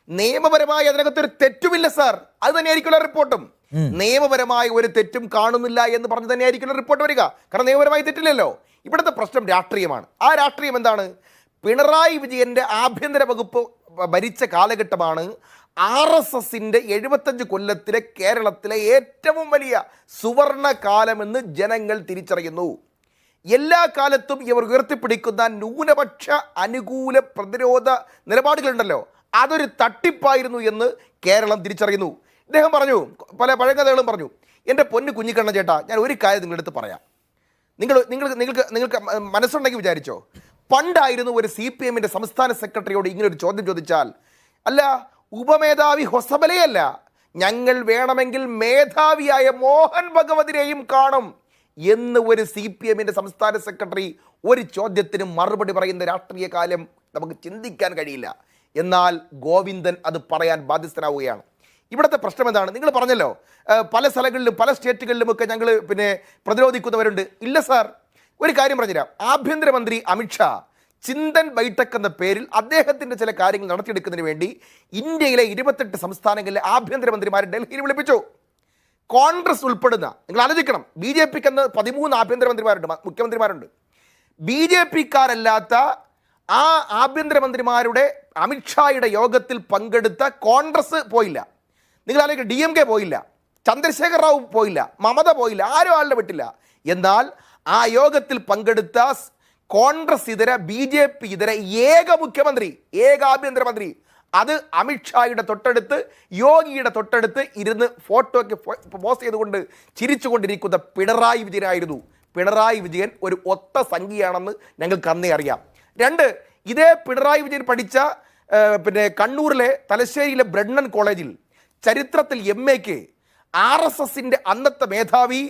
നിയമപരമായി അതിനകത്തൊരു തെറ്റുമില്ല സാർ, അത് തന്നെയായിരിക്കുമല്ലോ റിപ്പോർട്ടും. നിയമപരമായ ഒരു തെറ്റും കാണുന്നില്ല എന്ന് പറഞ്ഞ് തന്നെയായിരിക്കുമല്ലോ റിപ്പോർട്ട് വരിക. കാരണം നിയമപരമായി തെറ്റില്ലല്ലോ. ഇവിടുത്തെ പ്രശ്നം രാഷ്ട്രീയമാണ്. ആ രാഷ്ട്രീയം എന്താണ്? പിണറായി വിജയന്റെ ആഭ്യന്തര വകുപ്പ് ഭരിച്ച കാലഘട്ടമാണ് RSSന്റെ 75 കൊല്ലത്തിലെ കേരളത്തിലെ ഏറ്റവും വലിയ സുവർണ കാലമെന്ന് ജനങ്ങൾ തിരിച്ചറിയുന്നു. എല്ലാ കാലത്തും ഇവർ ഉയർത്തിപ്പിടിക്കുന്ന ന്യൂനപക്ഷ അനുകൂല പ്രതിരോധ നിലപാടുകളുണ്ടല്ലോ, അതൊരു തട്ടിപ്പായിരുന്നു എന്ന് കേരളം തിരിച്ചറിയുന്നു. ഇദ്ദേഹം പറഞ്ഞു, പല പഴങ്കഥകളും പറഞ്ഞു. എൻ്റെ പൊന്നു കുഞ്ഞിക്കണ്ണ ചേട്ടാ, ഞാൻ ഒരു കാര്യം നിങ്ങളുടെ അടുത്ത് പറയാം. നിങ്ങൾക്ക് മനസ്സുണ്ടെങ്കിൽ വിചാരിച്ചോ, പണ്ടായിരുന്നു ഒരു CPM-ന്റെ സംസ്ഥാന സെക്രട്ടറിയോട് ഇങ്ങനെ ഒരു ചോദ്യം ചോദിച്ചാൽ, അല്ല ഉപമേധാവി ഹൊസബലയല്ല, ഞങ്ങൾ വേണമെങ്കിൽ മേധാവിയായ മോഹൻ ഭഗവതിനെയും കാണും എന്ന് ഒരു CPM-ന്റെ സംസ്ഥാന സെക്രട്ടറി ഒരു ചോദ്യത്തിന് മറുപടി പറയുന്ന രാഷ്ട്രീയ കാലം നമുക്ക് ചിന്തിക്കാൻ കഴിയില്ല. എന്നാൽ ഗോവിന്ദൻ അത് പറയാൻ ബാധ്യസ്ഥനാവുകയാണ്. ഇവിടുത്തെ പ്രശ്നം എന്താണ്? നിങ്ങൾ പറഞ്ഞല്ലോ പല സ്ഥലങ്ങളിലും പല സ്റ്റേറ്റുകളിലുമൊക്കെ ഞങ്ങൾ പ്രതിരോധിക്കുന്നവരുണ്ട്. ഇല്ല സാർ, ഒരു കാര്യം പറഞ്ഞുതരാം. ആഭ്യന്തരമന്ത്രി അമിത്ഷാ ചിന്തൻ ബൈഠക് എന്ന പേരിൽ അദ്ദേഹത്തിൻ്റെ ചില കാര്യങ്ങൾ നടത്തിയെടുക്കുന്നതിന് വേണ്ടി ഇന്ത്യയിലെ 28 സംസ്ഥാനങ്ങളിലെ ആഭ്യന്തരമന്ത്രിമാരെ ഡൽഹിയിൽ വിളിപ്പിച്ചു. കോൺഗ്രസ് ഉൾപ്പെടുന്ന, നിങ്ങൾ ആലോചിക്കണം, BJP എന്ന് 13 ആഭ്യന്തരമന്ത്രിമാരുണ്ട്, മുഖ്യമന്ത്രിമാരുണ്ട്. BJP-ക്കാരല്ലാത്ത ആ ആഭ്യന്തരമന്ത്രിമാരുടെ അമിത്ഷായുടെ യോഗത്തിൽ പങ്കെടുത്ത കോൺഗ്രസ് പോയില്ല. നിങ്ങൾ ആലോചിക്കുക, DMK പോയില്ല, ചന്ദ്രശേഖർ റാവു പോയില്ല, മമത പോയില്ല, ആരും ആളുടെ വിട്ടില്ല. എന്നാൽ ആ യോഗത്തിൽ പങ്കെടുത്ത കോൺഗ്രസ് ഇതര BJP ഇതര ഏക മുഖ്യമന്ത്രി, ഏക ആഭ്യന്തരമന്ത്രി, അത് അമിത്ഷായുടെ തൊട്ടടുത്ത്, യോഗിയുടെ തൊട്ടടുത്ത് ഇരുന്ന് ഫോട്ടോയ്ക്ക് പോസ്റ്റ് ചെയ്തുകൊണ്ട് ചിരിച്ചുകൊണ്ടിരിക്കുന്ന പിണറായി വിജയനായിരുന്നു. പിണറായി വിജയൻ ഒരു ഒത്ത സംഖ്യയാണെന്ന് ഞങ്ങൾക്ക് അന്നേ അറിയാം. 2, ഇതേ പിണറായി വിജയൻ പഠിച്ച കണ്ണൂരിലെ തലശ്ശേരിയിലെ ബ്രണ്ണൻ കോളേജിൽ ചരിത്രത്തിൽ MAക്ക് RSSന്റെ അന്നത്തെ മേധാവി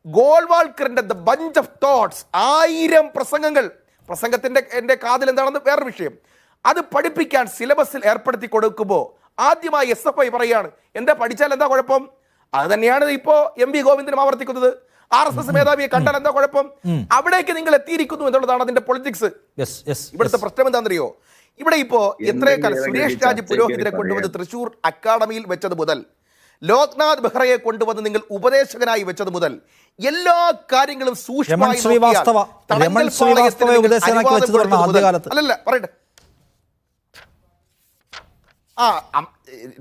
ഗോൾവാൾക്കറിന്റെ ദ ബഞ്ച് ഓഫ് തോട്ട്സ് 1000 പ്രസംഗങ്ങൾ, പ്രസംഗത്തിന്റെ എൻ്റെ കാതിൽ എന്താണെന്ന് വേറൊരു വിഷയം, അത് പഠിപ്പിക്കാൻ സിലബസിൽ ഏർപ്പെടുത്തി കൊടുക്കുമ്പോൾ ആദ്യമായി SFI പറയാണ്, എന്താ പഠിച്ചാൽ എന്താ കുഴപ്പം? അത് തന്നെയാണ് ഇപ്പോൾ MV ഗോവിന്ദനും ആവർത്തിക്കുന്നത്. RSS മേധാവിയെ കണ്ടാൽ എന്താ കുഴപ്പം? അവിടേക്ക് നിങ്ങൾ എത്തിയിരിക്കുന്നു എന്നുള്ളതാണ് അതിന്റെ പൊളിറ്റിക്സ്. ഇവിടുത്തെ പ്രശ്നം എന്താണെന്നറിയോ? ഇവിടെ ഇപ്പോ എത്രയോ കാലം സുരേഷ് രാജ് പുരോഹിതരെ കൊണ്ടുവന്ന് തൃശൂർ അക്കാഡമിയിൽ വെച്ചത് മുതൽ, ലോക്നാഥ് ബെഹ്റയെ കൊണ്ടുവന്ന് നിങ്ങൾ ഉപദേശകനായി വെച്ചത് മുതൽ എല്ലാ കാര്യങ്ങളും സൂക്ഷ്മമായി അല്ലല്ല പറയട്ടെ.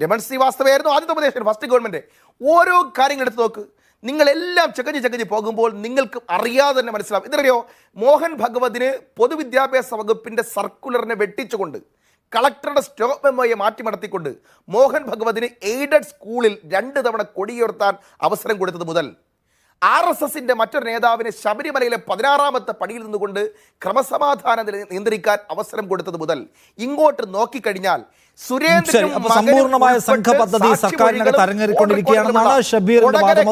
രമൺ ശ്രീവാസ്തവയായിരുന്നു ആദ്യത്തെ ഉപദേശകൻ, ഫസ്റ്റ് ഗവൺമെന്റ്. ഓരോ കാര്യങ്ങൾ എടുത്ത് നോക്ക്, നിങ്ങളെല്ലാം ചകഞ്ഞ് പോകുമ്പോൾ നിങ്ങൾക്ക് അറിയാതെ തന്നെ മനസ്സിലാവും. ഇതറിയോ, മോഹൻ ഭഗവതിന് പൊതുവിദ്യാഭ്യാസ വകുപ്പിന്റെ സർക്കുലറിനെ വെട്ടിച്ചുകൊണ്ട്, കളക്ടറുടെ സ്റ്റോപ്പ് മെമ്മോയെ മാറ്റിമടത്തിക്കൊണ്ട് മോഹൻ ഭഗവതിന് എയ്ഡഡ് സ്കൂളിൽ 2 തവണ കൊടിയുയർത്താൻ അവസരം കൊടുത്തത് മുതൽ, RSSന്റെ മറ്റൊരു നേതാവിന് ശബരിമലയിലെ 16ാമത്തെ പടിയിൽ നിന്നുകൊണ്ട് ക്രമസമാധാനം നിയന്ത്രിക്കാൻ അവസരം കൊടുത്തത് മുതൽ ഇങ്ങോട്ട് നോക്കിക്കഴിഞ്ഞാൽ സമ്പൂർണമായ സംഘ പദ്ധതി സർക്കാരിനകത്ത് അരങ്ങേറിക്കൊണ്ടിരിക്കുകയാണെന്നാണ് ഷബീറിന്റെ വാദം.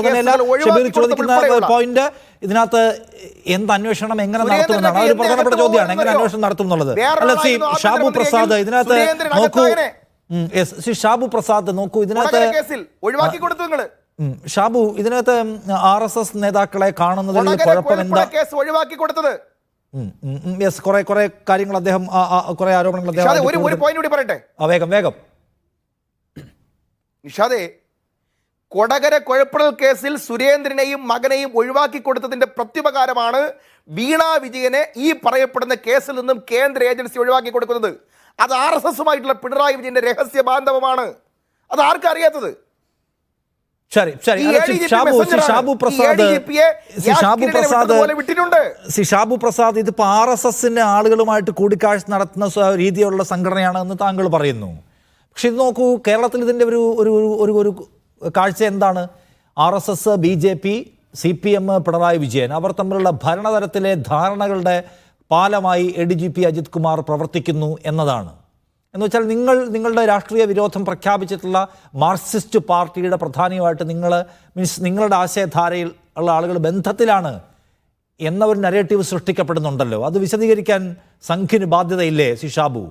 ഷബീർ ചോദിക്കുന്ന പോയിന്റ്, ഇതിനകത്ത് എന്ത് അന്വേഷണം എങ്ങനെ നടത്തുമെന്നാണ്. അതൊരു പ്രധാനപ്പെട്ട ചോദ്യമാണ്, എങ്ങനെ അന്വേഷണം നടത്തും എന്നുള്ളത്. അല്ല, ഷാബു പ്രസാദ് ഇതിനകത്ത് നോക്കൂ, ഷാബു പ്രസാദ് നോക്കൂ, ഇതിനകത്ത് ഷാബു, ഇതിനകത്ത് RSS നേതാക്കളെ കാണുന്നതിൽ കുഴപ്പം എന്താ? കുറെ കാര്യങ്ങൾ അദ്ദേഹം, കുറെ ആരോപണങ്ങൾ പറയട്ടെ. വേഗം നിഷാദേ, കൊടകര കുഴപ്പണൽ കേസിൽ സുരേന്ദ്രനെയും മകനെയും ഒഴിവാക്കി കൊടുത്തതിന്റെ പ്രത്യുപകാരമാണ് വീണ വിജയനെ ഈ പറയപ്പെടുന്ന കേസിൽ നിന്നും കേന്ദ്ര ഏജൻസി ഒഴിവാക്കി കൊടുക്കുന്നത്. അത് RSSുമായിട്ടുള്ള പിണറായി വിജയന്റെ രഹസ്യ ബാന്ധവമാണ്. അത് ആർക്കും അറിയാത്തത്. ഷാബു പ്രസാദ് ഇതിപ്പോ RSSന്റെ ആളുകളുമായിട്ട് കൂടിക്കാഴ്ച നടത്തുന്ന രീതിയിലുള്ള സംഘടനയാണെന്ന് താങ്കൾ പറയുന്നു. പക്ഷെ ഇത് നോക്കൂ, കേരളത്തിൽ ഇതിന്റെ ഒരു കാഴ്ച എന്താണ്? RSS, BJP, CPM, Pinarayi Vijayan, അവർ തമ്മിലുള്ള ഭരണതലത്തിലെ ധാരണകളുടെ പാലമായി ADGP അജിത് കുമാർ പ്രവർത്തിക്കുന്നു എന്നതാണ്. എന്ന് വെച്ചാൽ നിങ്ങളുടെ രാഷ്ട്രീയ വിരോധം പ്രഖ്യാപിച്ചിട്ടുള്ള മാർക്സിസ്റ്റ് പാർട്ടിയുടെ പ്രധാനിയുമായിട്ട് നിങ്ങളുടെ ആശയധാരയിൽ ഉള്ള ആളുകൾ ബന്ധത്തിലാണ് എന്ന ഒരു നരേറ്റീവ് സൃഷ്ടിക്കപ്പെടുന്നുണ്ടല്ലോ. അത് വിശദീകരിക്കാൻ സംഘിന് ബാധ്യതയില്ലേ ഷാബു?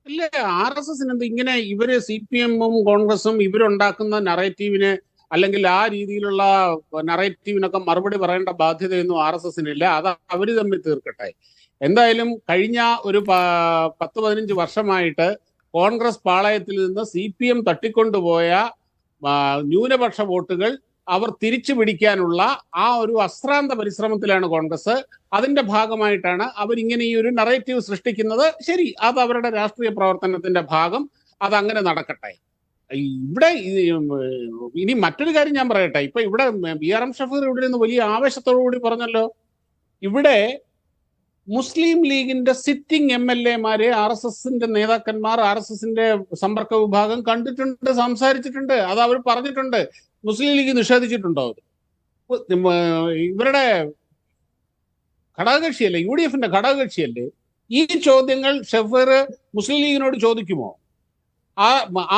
ഇല്ല, RSSന് എന്ത് ഇങ്ങനെ ഇവര് CPM-ഉം കോൺഗ്രസും ഇവരുണ്ടാക്കുന്ന നറേറ്റീവിന്, അല്ലെങ്കിൽ ആ രീതിയിലുള്ള നറേറ്റീവിനൊക്കെ മറുപടി പറയേണ്ട ബാധ്യതയൊന്നും RSSനില്ല. അത് അവർ തമ്മിൽ തീർക്കട്ടെ. എന്തായാലും കഴിഞ്ഞ ഒരു 10-15 വർഷമായിട്ട് കോൺഗ്രസ് പാളയത്തിൽ നിന്ന് CPM തട്ടിക്കൊണ്ടുപോയ ന്യൂനപക്ഷ വോട്ടുകൾ അവർ തിരിച്ചു പിടിക്കാനുള്ള ആ ഒരു അശ്രാന്ത പരിശ്രമത്തിലാണ് കോൺഗ്രസ്. അതിന്റെ ഭാഗമായിട്ടാണ് അവരിങ്ങനെ ഈ ഒരു നറേറ്റീവ് സൃഷ്ടിക്കുന്നത്. ശരി, അത് അവരുടെ രാഷ്ട്രീയ പ്രവർത്തനത്തിന്റെ ഭാഗം, അതങ്ങനെ നടക്കട്ടെ. ഇവിടെ ഇനി മറ്റൊരു കാര്യം ഞാൻ പറയട്ടെ. ഇപ്പൊ ഇവിടെ BRM ഷഫീർ ഇവിടെ നിന്ന് വലിയ ആവേശത്തോടു കൂടി പറഞ്ഞല്ലോ, ഇവിടെ മുസ്ലിം ലീഗിന്റെ സിറ്റിംഗ് MLA-മാരെ RSSന്റെ നേതാക്കന്മാർ, RSSന്റെ സമ്പർക്ക വിഭാഗം കണ്ടിട്ടുണ്ട്, സംസാരിച്ചിട്ടുണ്ട്. അത് അവർ പറഞ്ഞിട്ടുണ്ട്. മുസ്ലിം ലീഗ് നിഷേധിച്ചിട്ടുണ്ടോ? ഇവരുടെ ഘടകകക്ഷിയല്ലേ, UDFന്റെ ഘടകകക്ഷിയല്ലേ? ഈ ചോദ്യങ്ങൾ ഷഫീർ മുസ്ലിം ലീഗിനോട് ചോദിക്കുമോ?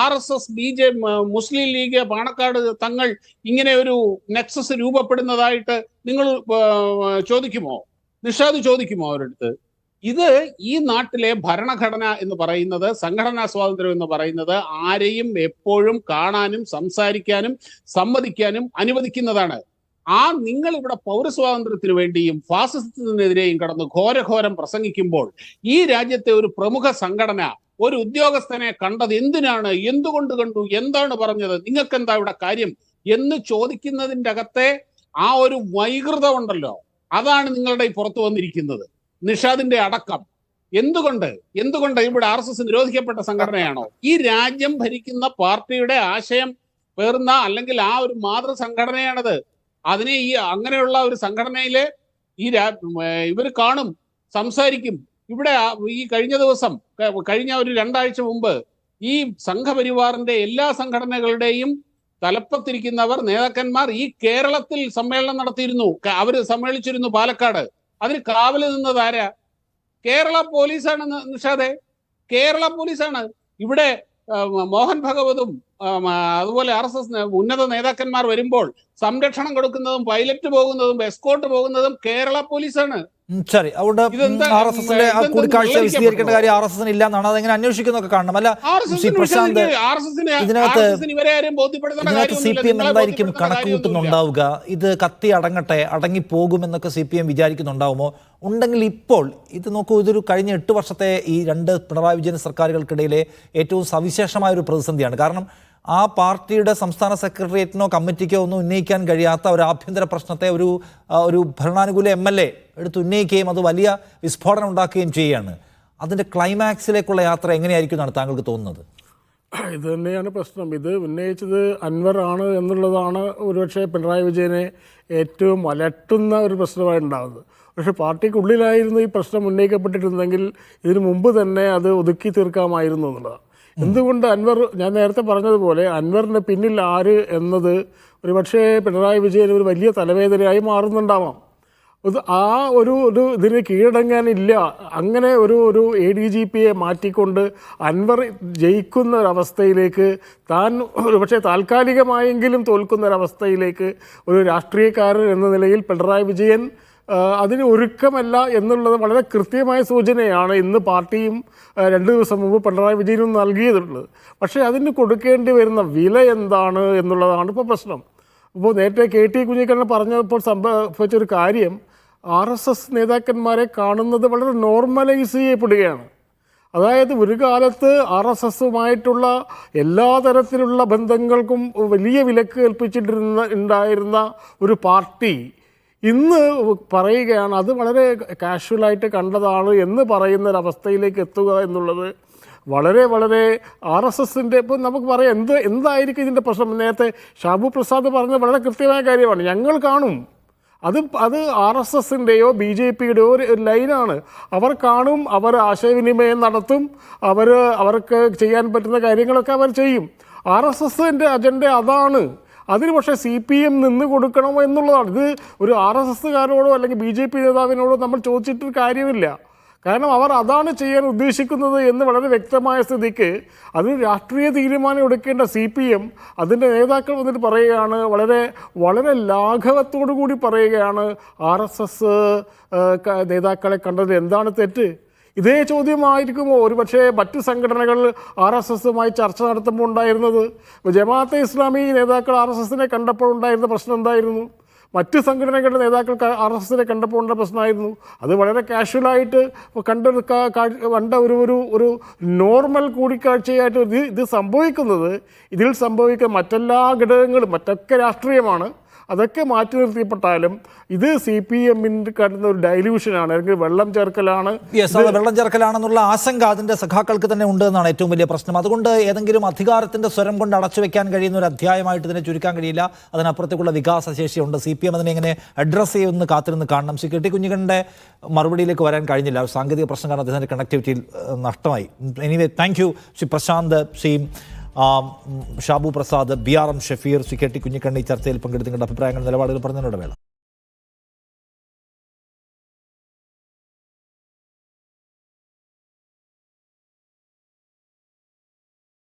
RSS, BJP, മുസ്ലിം ലീഗ്, പാണക്കാട് തങ്ങൾ ഇങ്ങനെ ഒരു നെക്സസ് രൂപപ്പെടുന്നതായിട്ട് നിങ്ങൾ ചോദിക്കുമോ? നിഷാദ് ചോദിക്കുമോ അവരടുത്ത്? ഇത് ഈ നാട്ടിലെ ഭരണഘടന എന്ന് പറയുന്നത്, സംഘടനാ സ്വാതന്ത്ര്യം എന്ന് പറയുന്നത് ആരെയും എപ്പോഴും കാണാനും സംസാരിക്കാനും സമ്മതിക്കാനും അനുവദിക്കുന്നതാണ്. നിങ്ങൾ ഇവിടെ പൗരസ്വാതന്ത്ര്യത്തിന് വേണ്ടിയും ഫാസിസത്തിനെതിരെയും കടന്ന് ഘോരഘോരം പ്രസംഗിക്കുമ്പോൾ ഈ രാജ്യത്തെ ഒരു പ്രമുഖ സംഘടന ഒരു ഉദ്യോഗസ്ഥനെ കണ്ടത് എന്തിനാണ്, എന്തുകൊണ്ട് കണ്ടു, എന്താണ് പറഞ്ഞത്, നിങ്ങൾക്ക് എന്താ ഇവിടെ കാര്യം എന്ന് ചോദിക്കുന്നതിൻ്റെ അകത്തെ ആ ഒരു വൈകൃതം ഉണ്ടല്ലോ, അതാണ് നിങ്ങളുടെ പുറത്തു വന്നിരിക്കുന്നത്. നിഷാദിന്റെ അടക്കം എന്തുകൊണ്ട് ഇവിടെ RSS നിരോധിക്കപ്പെട്ട സംഘടനയാണോ? ഈ രാജ്യം ഭരിക്കുന്ന പാർട്ടിയുടെ ആശയം പേർന്ന അല്ലെങ്കിൽ ആ ഒരു മാതൃ സംഘടനയാണത്. അതിനെ അങ്ങനെയുള്ള ഒരു സംഘടനയിലെ ഇവർ കാണും, സംസാരിക്കും. ഇവിടെ ഈ കഴിഞ്ഞ ഒരു 2 ആഴ്ച മുമ്പ് ഈ സംഘപരിവാറിന്റെ എല്ലാ സംഘടനകളുടെയും തലപ്പത്തിരിക്കുന്നവർ, നേതാക്കന്മാർ ഈ കേരളത്തിൽ സമ്മേളനം നടത്തിയിരുന്നു. അവര് സമ്മേളിച്ചിരുന്നു പാലക്കാട്. അതിന് കാവല് നിന്നത് ആരാ? കേരള പോലീസാണ് നിഷാദെ, കേരള പോലീസാണ്. ഇവിടെ മോഹൻ ഭഗവതും അതുപോലെ RSS ഉന്നത നേതാക്കന്മാർ വരുമ്പോൾ സംരക്ഷണം കൊടുക്കുന്നതും പൈലറ്റ് പോകുന്നതും എസ്കോർട്ട് പോകുന്നതും കേരള പോലീസാണ്. ശരി, അതുകൊണ്ട് RSSന്റെ ആ കൂടിക്കാഴ്ച വിശദീകരിക്കേണ്ട കാര്യം RSSന് ഇല്ല എന്നാണ്. അതെങ്ങനെ അന്വേഷിക്കുന്നൊക്കെ കാണണം. അല്ല ശ്രീ പ്രശാന്ത്, ഇതിനകത്ത് CPM എന്തായിരിക്കും കണക്ക് കൂട്ടുന്നുണ്ടാവുക? ഇത് കത്തി അടങ്ങട്ടെ, അടങ്ങിപ്പോകുമെന്നൊക്കെ CPM വിചാരിക്കുന്നുണ്ടാവുമോ? ഉണ്ടെങ്കിൽ ഇപ്പോൾ ഇത് നോക്കൂ, ഇതൊരു കഴിഞ്ഞ 8 വർഷത്തെ ഈ 2 പിണറായി വിജയൻ സർക്കാരുകൾക്കിടയിലെ ഏറ്റവും സവിശേഷമായ ഒരു പ്രതിസന്ധിയാണ്. കാരണം ആ പാർട്ടിയുടെ സംസ്ഥാന സെക്രട്ടേറിയറ്റിനോ കമ്മിറ്റിക്കോ ഒന്നും ഉന്നയിക്കാൻ കഴിയാത്ത ഒരു ആഭ്യന്തര പ്രശ്നത്തെ ഒരു ഭരണാനുകൂല MLA എടുത്ത് ഉന്നയിക്കുകയും അത് വലിയ വിസ്ഫോടനം ഉണ്ടാക്കുകയും ചെയ്യുകയാണ്. അതിൻ്റെ ക്ലൈമാക്സിലേക്കുള്ള യാത്ര എങ്ങനെയായിരിക്കും എന്നാണ് താങ്കൾക്ക് തോന്നുന്നത്? ഇത് തന്നെയാണ് പ്രശ്നം. ഇത് ഉന്നയിച്ചത് അൻവർ ആണ് എന്നുള്ളതാണ് ഒരുപക്ഷെ പിണറായി വിജയനെ ഏറ്റവും അലട്ടുന്ന ഒരു പ്രശ്നമായിട്ടുണ്ടാകുന്നത്. പക്ഷേ പാർട്ടിക്കുള്ളിലായിരുന്നു ഈ പ്രശ്നം ഉന്നയിക്കപ്പെട്ടിരുന്നെങ്കിൽ ഇതിനു മുമ്പ് തന്നെ അത് ഒതുക്കി തീർക്കാമായിരുന്നു എന്നുള്ളതാണ്. എന്തുകൊണ്ട് അൻവർ, ഞാൻ നേരത്തെ പറഞ്ഞതുപോലെ അൻവറിന് പിന്നിൽ ആര് എന്നത് ഒരുപക്ഷെ പിണറായി വിജയൻ ഒരു വലിയ തലവേദനയായി മാറുന്നുണ്ടാവാം. ഒരു ഇതിന് കീഴടങ്ങാനില്ല. അങ്ങനെ ഒരു ADGPയെ മാറ്റിക്കൊണ്ട് അൻവർ ജയിക്കുന്ന ഒരവസ്ഥയിലേക്ക്, താൻ ഒരുപക്ഷെ താൽക്കാലികമായെങ്കിലും തോൽക്കുന്ന ഒരവസ്ഥയിലേക്ക് ഒരു രാഷ്ട്രീയക്കാരൻ എന്ന നിലയിൽ പിണറായി വിജയൻ അതിന് ഒരുക്കമല്ല എന്നുള്ളത് വളരെ കൃത്യമായ സൂചനയാണ് ഇന്ന് പാർട്ടിയും 2 ദിവസം മുമ്പ് പിണറായി വിജയനും നൽകിയിട്ടുള്ളത്. പക്ഷേ അതിന് കൊടുക്കേണ്ടി വരുന്ന വില എന്താണ് എന്നുള്ളതാണ് ഇപ്പോൾ പ്രശ്നം. ഇപ്പോൾ നേരത്തെ KT കുഞ്ഞിക്കണ്ണൻ പറഞ്ഞപ്പോൾ സംഭവിച്ചൊരു കാര്യം, RSS നേതാക്കന്മാരെ കാണുന്നത് വളരെ നോർമലൈസ് ചെയ്യപ്പെടുകയാണ്. അതായത് ഒരു കാലത്ത് RSSുമായിട്ടുള്ള എല്ലാ തരത്തിലുള്ള ബന്ധങ്ങൾക്കും വലിയ വിലക്ക് ഉണ്ടായിരുന്ന ഒരു പാർട്ടി ഇന്ന് പറയുകയാണ് അത് വളരെ കാഷ്വലായിട്ട് കണ്ടതാണ് എന്ന് പറയുന്നൊരവസ്ഥയിലേക്ക് എത്തുക എന്നുള്ളത് വളരെ വളരെ RSSൻ്റെ, ഇപ്പോൾ നമുക്ക് പറയാം എന്തായിരിക്കും ഇതിൻ്റെ പ്രശ്നം. നേരത്തെ ഷാബു പ്രസാദ് പറഞ്ഞത് വളരെ കൃത്യമായ കാര്യമാണ്. ഞങ്ങൾ കാണും, അത് RSSൻ്റെയോ BJPയുടെയോ ഒരു ലൈനാണ്. അവർ കാണും, അവർ ആശയവിനിമയം നടത്തും, അവർക്ക് ചെയ്യാൻ പറ്റുന്ന കാര്യങ്ങളൊക്കെ അവർ ചെയ്യും. RSSൻ്റെ അജണ്ട അതാണ്. അതിന് പക്ഷേ CPM നിന്ന് കൊടുക്കണമോ എന്നുള്ളതാണ്. ഇത് ഒരു RSSകാരോടോ അല്ലെങ്കിൽ BJP നേതാവിനോടോ നമ്മൾ ചോദിച്ചിട്ട് കാര്യമില്ല. കാരണം അവർ അതാണ് ചെയ്യാൻ ഉദ്ദേശിക്കുന്നത് എന്ന് വളരെ വ്യക്തമായ സ്ഥിതിക്ക് അതിന് രാഷ്ട്രീയ തീരുമാനം എടുക്കേണ്ട CPM അതിൻ്റെ നേതാക്കൾ വന്നിട്ട് പറയുകയാണ്, വളരെ വളരെ ലാഘവത്തോടു കൂടി പറയുകയാണ് RSS നേതാക്കളെ കണ്ടത് എന്താണ് തെറ്റ്. ഇതേ ചോദ്യമായിരിക്കുമോ ഒരുപക്ഷെ മറ്റ് സംഘടനകൾ RSSുമായി ചർച്ച നടത്തുമ്പോൾ ഉണ്ടായിരുന്നത്? ജമാഅത്തെ ഇസ്ലാമി നേതാക്കൾ RSSനെ കണ്ടപ്പോൾ ഉണ്ടായിരുന്ന പ്രശ്നം എന്തായിരുന്നു? മറ്റ് സംഘടനകളുടെ നേതാക്കൾക്ക് RSSനെ കണ്ടപ്പോൾ ഉള്ള പ്രശ്നമായിരുന്നു. അത് വളരെ കാഷ്വലായിട്ട് കണ്ട ഒരു നോർമൽ കൂടിക്കാഴ്ചയായിട്ട് ഇത് സംഭവിക്കുന്നത്. ഇതിൽ സംഭവിക്കുന്ന മറ്റെല്ലാ ഘടകങ്ങളും മറ്റൊക്കെ രാഷ്ട്രീയമാണ്. അതൊക്കെ മാറ്റി നിർത്തിപ്പെട്ടാലും ഇത് CPMൻ്റെ കാണുന്ന ഒരു ഡൈല്യൂഷനാണ്, അല്ലെങ്കിൽ വെള്ളം ചേർക്കലാണ്. വെള്ളം ചേർക്കലാണെന്നുള്ള ആശങ്ക അതിൻ്റെ സഖാക്കൾക്ക് തന്നെ ഉണ്ട് എന്നാണ് ഏറ്റവും വലിയ പ്രശ്നം. അതുകൊണ്ട് ഏതെങ്കിലും അധികാരത്തിൻ്റെ സ്വരം കൊണ്ട് അടച്ചു വെക്കാൻ കഴിയുന്ന ഒരു അധ്യായമായിട്ട് ഇതിനെ ചുരുക്കാൻ കഴിയില്ല. അതിനപ്പുറത്തേക്കുള്ള വികാസശേഷിയുണ്ട്. CPM അതിനെ എങ്ങനെ അഡ്രസ്സ് ചെയ്യുമെന്ന് കാത്തിരുന്ന് കാണണം. ശ്രീ KT കുഞ്ഞിക്കണ്ണൻ്റെ മറുപടിയിലേക്ക് വരാൻ കഴിഞ്ഞില്ല, സാങ്കേതിക പ്രശ്നം കാരണം അദ്ദേഹത്തിൻ്റെ കണക്ടിവിറ്റിയിൽ നഷ്ടമായി. Anyway, thank you Shri Prashanth, Shri Shabu Prasad, BRM Shafeer, Shri KT Kunhikannan ഈ ചർച്ചയിൽ പങ്കെടുത്ത് നിങ്ങളുടെ അഭിപ്രായങ്ങൾ നിലപാടുകൾ പറഞ്ഞതിനോട് വേണം.